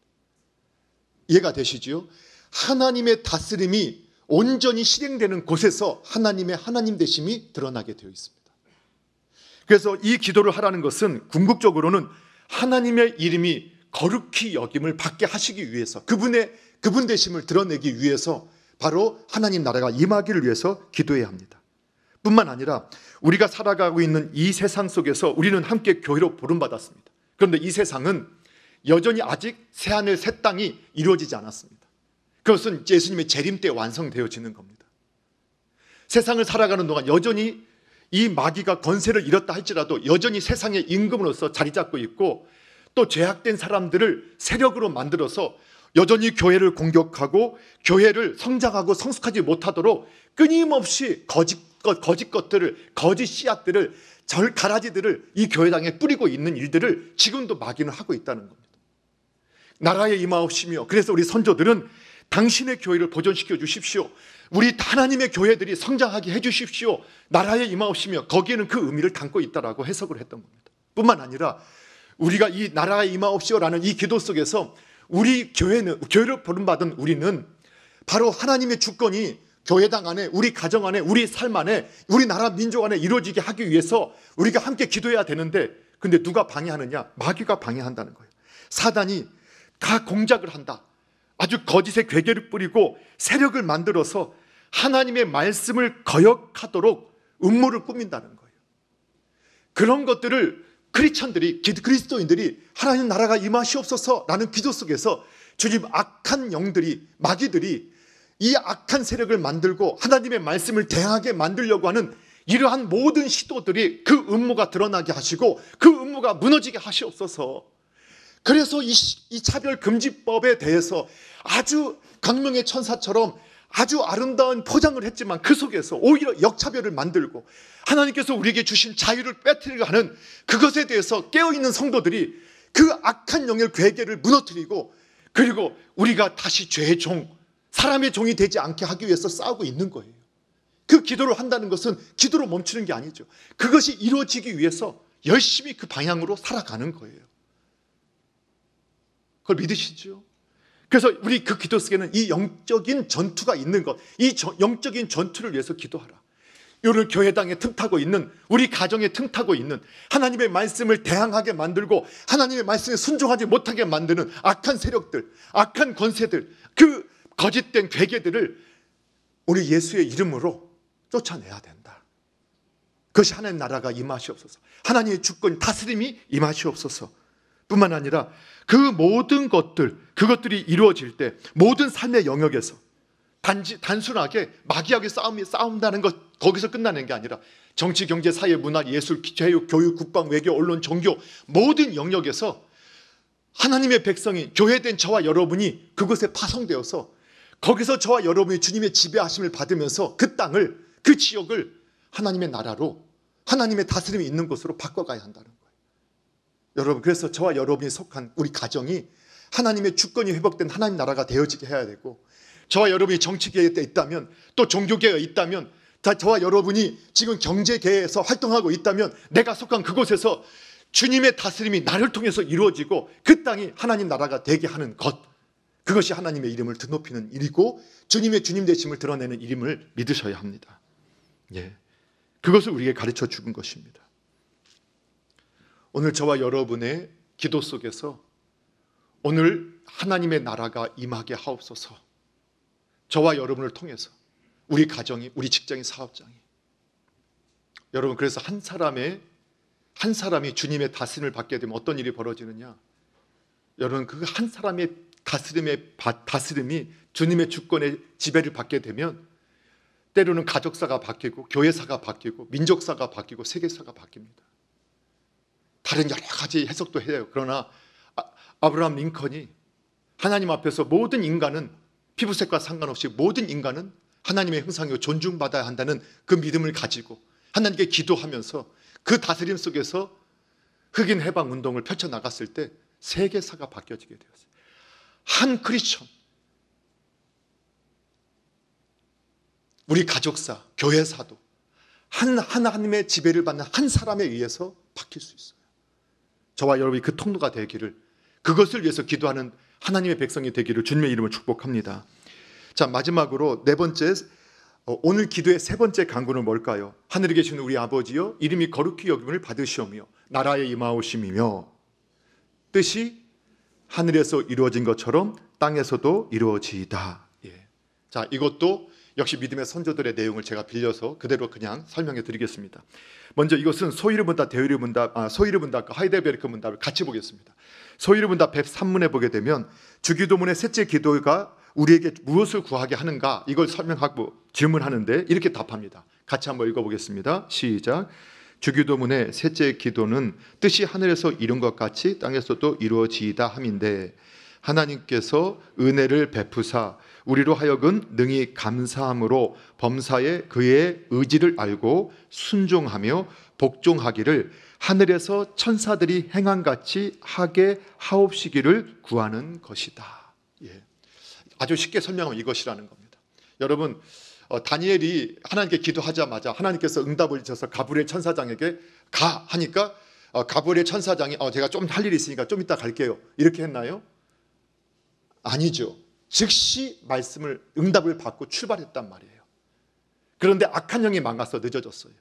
이해가 되시지요? 하나님의 다스림이 온전히 실행되는 곳에서 하나님의 하나님 되심이 드러나게 되어 있습니다. 그래서 이 기도를 하라는 것은 궁극적으로는 하나님의 이름이 거룩히 여김을 받게 하시기 위해서 그분 되심을 드러내기 위해서 바로 하나님 나라가 임하기를 위해서 기도해야 합니다. 뿐만 아니라 우리가 살아가고 있는 이 세상 속에서 우리는 함께 교회로 부름받았습니다. 그런데 이 세상은 여전히 아직 새하늘 새 땅이 이루어지지 않았습니다. 그것은 예수님의 재림 때 완성되어지는 겁니다. 세상을 살아가는 동안 여전히 이 마귀가 권세를 잃었다 할지라도 여전히 세상의 임금으로서 자리 잡고 있고 또 죄악된 사람들을 세력으로 만들어서 여전히 교회를 공격하고 교회를 성장하고 성숙하지 못하도록 끊임없이 거짓 것들을, 거짓 씨앗들을, 가라지들을 이 교회당에 뿌리고 있는 일들을 지금도 마귀는 하고 있다는 겁니다. 나라에 임하옵시며, 그래서 우리 선조들은 당신의 교회를 보존시켜 주십시오. 우리 하나님의 교회들이 성장하게 해주십시오. 나라에 임하옵시며 거기에는 그 의미를 담고 있다라고 해석을 했던 겁니다. 뿐만 아니라 우리가 이 나라에 임하옵시오라는 이 기도 속에서 우리 교회를 버림받은 우리는 바로 하나님의 주권이 교회당 안에, 우리 가정 안에, 우리 삶 안에, 우리 나라 민족 안에 이루어지게 하기 위해서 우리가 함께 기도해야 되는데, 근데 누가 방해하느냐? 마귀가 방해한다는 거예요. 사단이 다 공작을 한다. 아주 거짓의 괴계를 뿌리고 세력을 만들어서 하나님의 말씀을 거역하도록 음모를 꾸민다는 거예요. 그런 것들을 크리스천들이, 그리스도인들이 하나님 나라가 임하시옵소서라는 기도 속에서 주님 악한 영들이, 마귀들이 이 악한 세력을 만들고 하나님의 말씀을 대항하게 만들려고 하는 이러한 모든 시도들이 그 음모가 드러나게 하시고 그 음모가 무너지게 하시옵소서. 그래서 이 차별금지법에 대해서 아주 강명의 천사처럼 아주 아름다운 포장을 했지만 그 속에서 오히려 역차별을 만들고 하나님께서 우리에게 주신 자유를 빼앗으려고 하는 그것에 대해서 깨어있는 성도들이 그 악한 영의 괴계를 무너뜨리고, 그리고 우리가 다시 죄의 종, 사람의 종이 되지 않게 하기 위해서 싸우고 있는 거예요. 그 기도를 한다는 것은 기도로 멈추는 게 아니죠. 그것이 이루어지기 위해서 열심히 그 방향으로 살아가는 거예요. 그걸 믿으시죠? 그래서 우리 그 기도 속에는 이 영적인 전투가 있는 것, 이 영적인 전투를 위해서 기도하라. 오늘 교회당에 틈타고 있는, 우리 가정에 틈타고 있는, 하나님의 말씀을 대항하게 만들고 하나님의 말씀에 순종하지 못하게 만드는 악한 세력들, 악한 권세들, 그 거짓된 괴계들을 우리 예수의 이름으로 쫓아내야 된다. 그것이 하나님 나라가 임하시옵소서, 하나님의 주권 다스림이 임하시옵소서. 뿐만 아니라 그 모든 것들, 그것들이 이루어질 때 모든 삶의 영역에서 단순하게 마귀하게 싸운다는 것, 거기서 끝나는 게 아니라 정치, 경제, 사회, 문화, 예술, 체육, 교육, 국방, 외교, 언론, 종교 모든 영역에서 하나님의 백성이, 교회된 저와 여러분이 그곳에 파송되어서 거기서 저와 여러분이 주님의 지배하심을 받으면서 그 땅을, 그 지역을 하나님의 나라로, 하나님의 다스림이 있는 곳으로 바꿔가야 한다는 거예요. 여러분, 그래서 저와 여러분이 속한 우리 가정이 하나님의 주권이 회복된 하나님 나라가 되어지게 해야 되고, 저와 여러분이 정치계에 있다면, 또 종교계에 있다면, 저와 여러분이 지금 경제계에서 활동하고 있다면 내가 속한 그곳에서 주님의 다스림이 나를 통해서 이루어지고 그 땅이 하나님 나라가 되게 하는 것, 그것이 하나님의 이름을 드높이는 일이고 주님의 주님 되심을 드러내는 일임을 믿으셔야 합니다. 예, 그것을 우리에게 가르쳐 주는 것입니다. 오늘 저와 여러분의 기도 속에서 오늘 하나님의 나라가 임하게 하옵소서. 저와 여러분을 통해서 우리 가정이, 우리 직장이, 사업장이, 여러분, 그래서 한 사람이 주님의 다스림을 받게 되면 어떤 일이 벌어지느냐? 여러분, 그 한 사람의 다스림이 주님의 주권의 지배를 받게 되면 때로는 가족사가 바뀌고 교회사가 바뀌고 민족사가 바뀌고 세계사가 바뀝니다. 다른 여러 가지 해석도 해요. 그러나 아브라함 링컨이 하나님 앞에서 모든 인간은, 피부색과 상관없이 모든 인간은 하나님의 형상이고 존중받아야 한다는 그 믿음을 가지고 하나님께 기도하면서 그 다스림 속에서 흑인 해방 운동을 펼쳐나갔을 때 세계사가 바뀌어지게 되었어요. 한 크리스천, 우리 가족사, 교회사도 하나님의 지배를 받는 한 사람에 의해서 바뀔 수 있어요. 저와 여러분이 그 통로가 되기를, 그것을 위해서 기도하는 하나님의 백성이 되기를 주님의 이름으로 축복합니다. 자, 마지막으로 네 번째, 오늘 기도의 세 번째 간구는 뭘까요? 하늘에 계신 우리 아버지여, 이름이 거룩히 여김을 받으시오며 나라에 임하오심이며 뜻이 하늘에서 이루어진 것처럼 땅에서도 이루어지이다. 예. 자, 이것도 역시 믿음의 선조들의 내용을 제가 빌려서 그대로 그냥 설명해 드리겠습니다. 먼저 이것은 소위르 문답, 대위르 문답, 소위르 문답과 하이델베르크 문답을 같이 보겠습니다. 소위르 문답 103문에 보게 되면 주기도문의 셋째 기도가 우리에게 무엇을 구하게 하는가, 이걸 설명하고 질문하는데 이렇게 답합니다. 같이 한번 읽어보겠습니다. 시작. 주기도문의 셋째 기도는 뜻이 하늘에서 이룬 것 같이 땅에서도 이루어지이다 함인데, 하나님께서 은혜를 베푸사 우리로 하여금 능히 감사함으로 범사에 그의 의지를 알고 순종하며 복종하기를 하늘에서 천사들이 행함같이 하게 하옵시기를 구하는 것이다. 예. 아주 쉽게 설명하면 이것이라는 겁니다. 여러분, 다니엘이 하나님께 기도하자마자 하나님께서 응답을 주셔서 가브리엘 천사장에게 가 하니까 가브리엘 천사장이 제가 좀 할 일이 있으니까 좀 이따 갈게요, 이렇게 했나요? 아니죠. 즉시 응답을 받고 출발했단 말이에요. 그런데 악한 영이 막아서 늦어졌어요.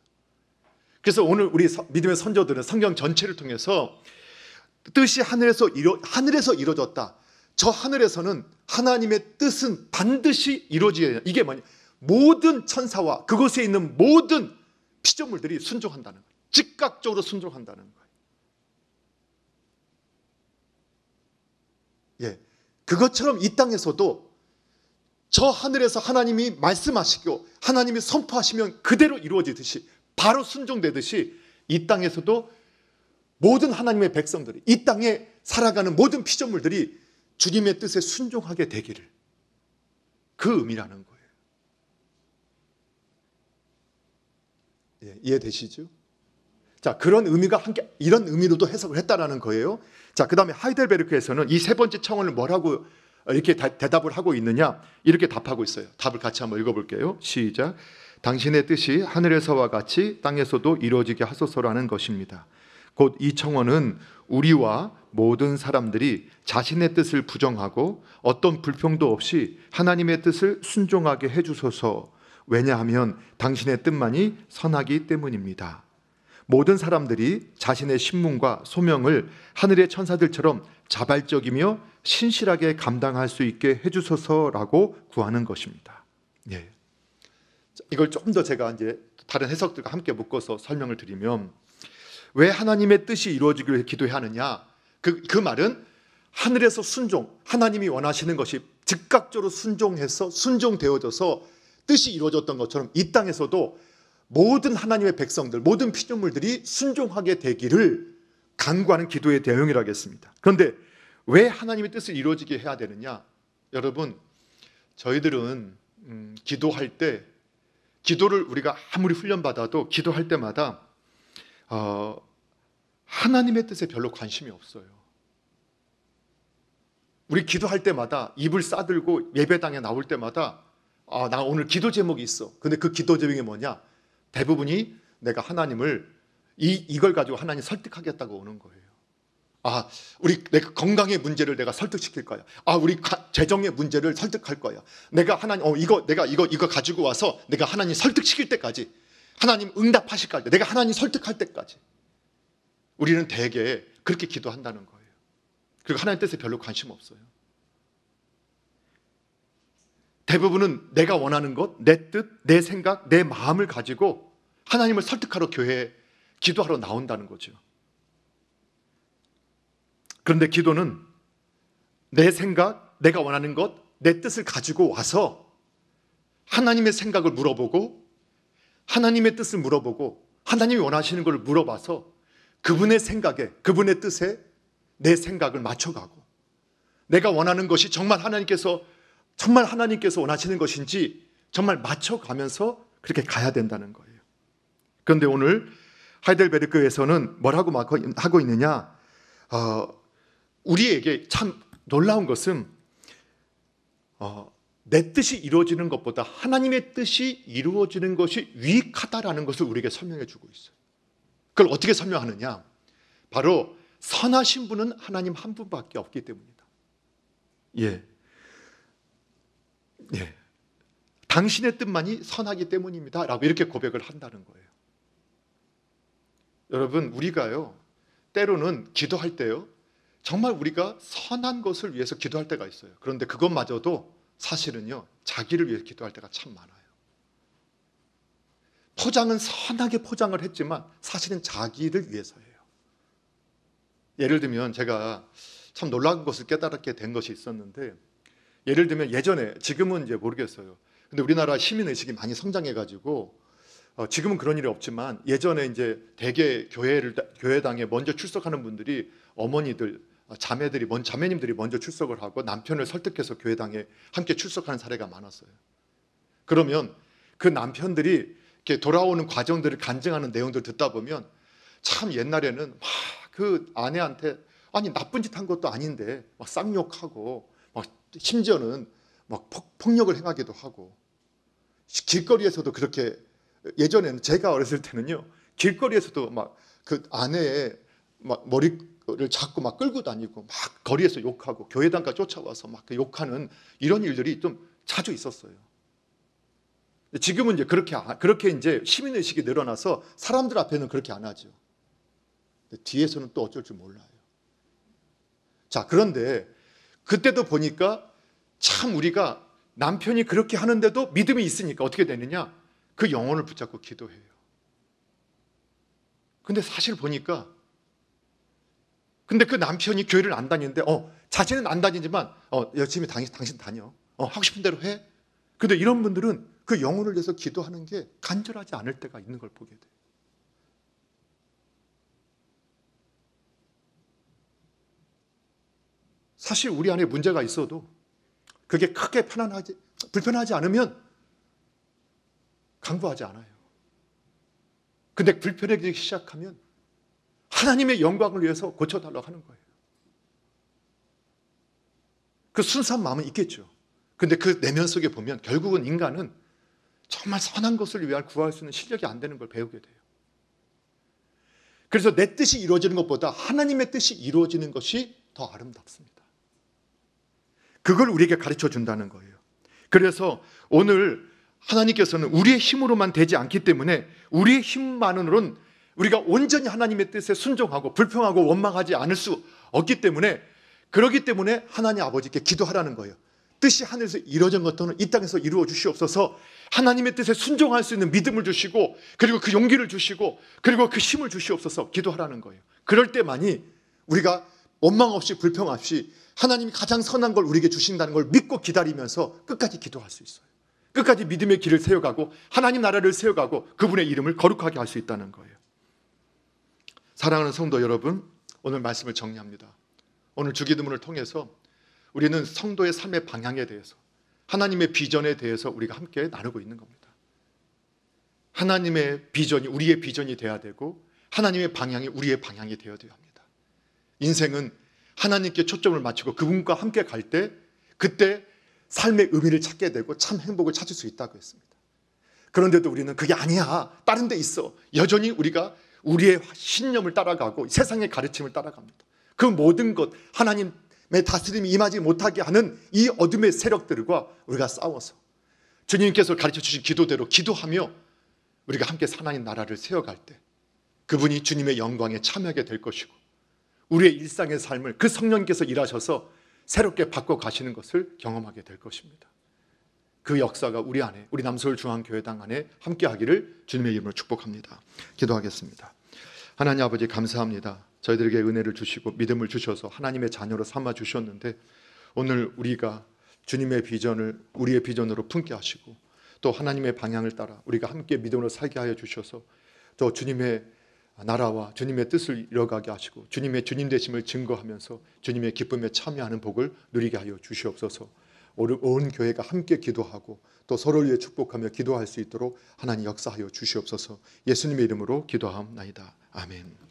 그래서 오늘 우리 믿음의 선조들은 성경 전체를 통해서 뜻이 하늘에서 이루어졌다. 저 하늘에서는 하나님의 뜻은 반드시 이루어져야 해요. 이게 뭐냐? 모든 천사와 그곳에 있는 모든 피조물들이 순종한다는 거예요. 즉각적으로 순종한다는 거예요. 예, 그것처럼 이 땅에서도 저 하늘에서 하나님이 말씀하시고 하나님이 선포하시면 그대로 이루어지듯이, 바로 순종되듯이 이 땅에서도 모든 하나님의 백성들이, 이 땅에 살아가는 모든 피조물들이 주님의 뜻에 순종하게 되기를, 그 의미라는 거예요. 예, 이해되시죠? 자, 그런 의미가 함께 이런 의미로도 해석을 했다라는 거예요. 자, 그다음에 하이델베르크에서는 이 세 번째 청원을 뭐라고 이렇게 대답을 하고 있느냐, 이렇게 답하고 있어요. 답을 같이 한번 읽어볼게요. 시작. 당신의 뜻이 하늘에서와 같이 땅에서도 이루어지게 하소서라는 것입니다. 곧 이 청원은 우리와 모든 사람들이 자신의 뜻을 부정하고 어떤 불평도 없이 하나님의 뜻을 순종하게 해주소서. 왜냐하면 당신의 뜻만이 선하기 때문입니다. 모든 사람들이 자신의 신분과 소명을 하늘의 천사들처럼 자발적이며 신실하게 감당할 수 있게 해주소서라고 구하는 것입니다. 예. 이걸 조금 더 제가 이제 다른 해석들과 함께 묶어서 설명을 드리면, 왜 하나님의 뜻이 이루어지기를 기도해야 하느냐? 그 말은 하늘에서 하나님이 원하시는 것이 즉각적으로 순종되어져서 뜻이 이루어졌던 것처럼 이 땅에서도 모든 하나님의 백성들, 모든 피조물들이 순종하게 되기를 간구하는 기도의 내용이라겠습니다. 그런데 왜 하나님의 뜻을 이루어지게 해야 되느냐? 여러분, 저희들은 기도할 때, 기도를 우리가 아무리 훈련받아도 기도할 때마다 하나님의 뜻에 별로 관심이 없어요. 우리 기도할 때마다 입을 싸들고 예배당에 나올 때마다 나 오늘 기도 제목이 있어. 근데 그 기도 제목이 뭐냐? 대부분이 내가 하나님을 이걸 가지고 하나님 설득하겠다고 오는 거예요. 내 건강의 문제를 내가 설득시킬 거야. 우리 재정의 문제를 설득할 거야. 내가 하나님 이거 가지고 와서 내가 하나님 설득시킬 때까지, 하나님 응답하실 때, 내가 하나님 설득할 때까지 우리는 대개 그렇게 기도한다는 거예요. 그리고 하나님 뜻에 별로 관심 없어요. 대부분은 내가 원하는 것, 내 뜻, 내 생각, 내 마음을 가지고 하나님을 설득하러 교회에 기도하러 나온다는 거죠. 그런데 기도는 내 생각, 내가 원하는 것, 내 뜻을 가지고 와서 하나님의 생각을 물어보고, 하나님의 뜻을 물어보고, 하나님이 원하시는 걸 물어봐서 그분의 생각에, 그분의 뜻에 내 생각을 맞춰가고, 내가 원하는 것이 정말 하나님께서 원하시는 것인지 정말 맞춰가면서 그렇게 가야 된다는 거예요. 그런데 오늘 하이델베르크에서는 뭐라고 하고 있느냐? 우리에게 참 놀라운 것은 내 뜻이 이루어지는 것보다 하나님의 뜻이 이루어지는 것이 유익하다라는 것을 우리에게 설명해 주고 있어요. 그걸 어떻게 설명하느냐? 바로 선하신 분은 하나님 한 분밖에 없기 때문이다. 예. 당신의 뜻만이 선하기 때문입니다 라고 이렇게 고백을 한다는 거예요. 여러분, 우리가요, 때로는 기도할 때요, 정말 우리가 선한 것을 위해서 기도할 때가 있어요. 그런데 그것마저도 사실은요, 자기를 위해서 기도할 때가 참 많아요. 포장은 선하게 포장을 했지만 사실은 자기를 위해서예요. 예를 들면 제가 참 놀라운 것을 깨달게 된 것이 있었는데, 예를 들면 예전에, 지금은 이제 모르겠어요. 근데 우리나라 시민의식이 많이 성장해가지고 지금은 그런 일이 없지만 예전에 이제 대개 교회당에 먼저 출석하는 분들이 어머니들, 자매님들이 먼저 출석을 하고 남편을 설득해서 교회당에 함께 출석하는 사례가 많았어요. 그러면 그 남편들이 이렇게 돌아오는 과정들을 간증하는 내용들을 듣다 보면 참 옛날에는 막 그 아내한테 나쁜 짓 한 것도 아닌데 막 쌍욕하고 막 심지어는 막 폭력을 행하기도 하고, 길거리에서도 그렇게, 예전에는 제가 어렸을 때는요, 길거리에서도 막 그 아내의 막 머리를 잡고 막 끌고 다니고 막 거리에서 욕하고 교회당까지 쫓아와서 막 욕하는 이런 일들이 좀 자주 있었어요. 지금은 이제 그렇게 이제 시민 의식이 늘어나서 사람들 앞에는 그렇게 안 하죠. 뒤에서는 또 어쩔 줄 몰라요. 자, 그런데 그때도 보니까 참 우리가 남편이 그렇게 하는데도 믿음이 있으니까 어떻게 되느냐? 그 영혼을 붙잡고 기도해요. 근데 사실 보니까, 근데 그 남편이 교회를 안 다니는데, 자신은 안 다니지만, 열심히 당신 다녀. 하고 싶은 대로 해. 근데 이런 분들은 그 영혼을 위해서 기도하는 게 간절하지 않을 때가 있는 걸 보게 돼요. 사실 우리 안에 문제가 있어도 그게 크게 불편하지 않으면 강구하지 않아요. 근데 불편해지기 시작하면 하나님의 영광을 위해서 고쳐달라고 하는 거예요. 그 순수한 마음은 있겠죠. 근데 그 내면 속에 보면 결국은 인간은 정말 선한 것을 위하여 구할 수 있는 실력이 안 되는 걸 배우게 돼요. 그래서 내 뜻이 이루어지는 것보다 하나님의 뜻이 이루어지는 것이 더 아름답습니다. 그걸 우리에게 가르쳐 준다는 거예요. 그래서 오늘 하나님께서는 우리의 힘으로만 되지 않기 때문에 우리의 힘만으로는 우리가 온전히 하나님의 뜻에 순종하고 불평하고 원망하지 않을 수 없기 때문에, 그렇기 때문에 하나님 아버지께 기도하라는 거예요. 뜻이 하늘에서 이루어진 것들은 이 땅에서 이루어 주시옵소서. 하나님의 뜻에 순종할 수 있는 믿음을 주시고, 그리고 그 용기를 주시고, 그리고 그 힘을 주시옵소서 기도하라는 거예요. 그럴 때만이 우리가 원망 없이 불평 없이 하나님이 가장 선한 걸 우리에게 주신다는 걸 믿고 기다리면서 끝까지 기도할 수 있어요. 끝까지 믿음의 길을 세워가고 하나님 나라를 세워가고 그분의 이름을 거룩하게 할 수 있다는 거예요. 사랑하는 성도 여러분, 오늘 말씀을 정리합니다. 오늘 주기도문을 통해서 우리는 성도의 삶의 방향에 대해서, 하나님의 비전에 대해서 우리가 함께 나누고 있는 겁니다. 하나님의 비전이 우리의 비전이 되어야 되고 하나님의 방향이 우리의 방향이 되어야 합니다. 인생은 하나님께 초점을 맞추고 그분과 함께 갈 때, 그때 삶의 의미를 찾게 되고 참 행복을 찾을 수 있다고 했습니다. 그런데도 우리는 그게 아니야, 다른 데 있어. 여전히 우리가 우리의 신념을 따라가고 세상의 가르침을 따라갑니다. 그 모든 것, 하나님의 다스림이 임하지 못하게 하는 이 어둠의 세력들과 우리가 싸워서 주님께서 가르쳐 주신 기도대로 기도하며 우리가 함께 하나님 나라를 세워갈 때 그분이 주님의 영광에 참여하게 될 것이고, 우리의 일상의 삶을 그 성령께서 일하셔서 새롭게 바꿔 가시는 것을 경험하게 될 것입니다. 그 역사가 우리 안에, 우리 남서울 중앙교회당 안에 함께 하기를 주님의 이름으로 축복합니다. 기도하겠습니다. 하나님 아버지, 감사합니다. 저희들에게 은혜를 주시고 믿음을 주셔서 하나님의 자녀로 삼아 주셨는데, 오늘 우리가 주님의 비전을 우리의 비전으로 품게 하시고 또 하나님의 방향을 따라 우리가 함께 믿음으로 살게 하여 주셔서 또 주님의 나라와 주님의 뜻을 이뤄가게 하시고 주님의 주님 되심을 증거하면서 주님의 기쁨에 참여하는 복을 누리게 하여 주시옵소서. 온 교회가 함께 기도하고 또 서로를 위해 축복하며 기도할 수 있도록 하나님 역사하여 주시옵소서. 예수님의 이름으로 기도하옵나이다. 아멘.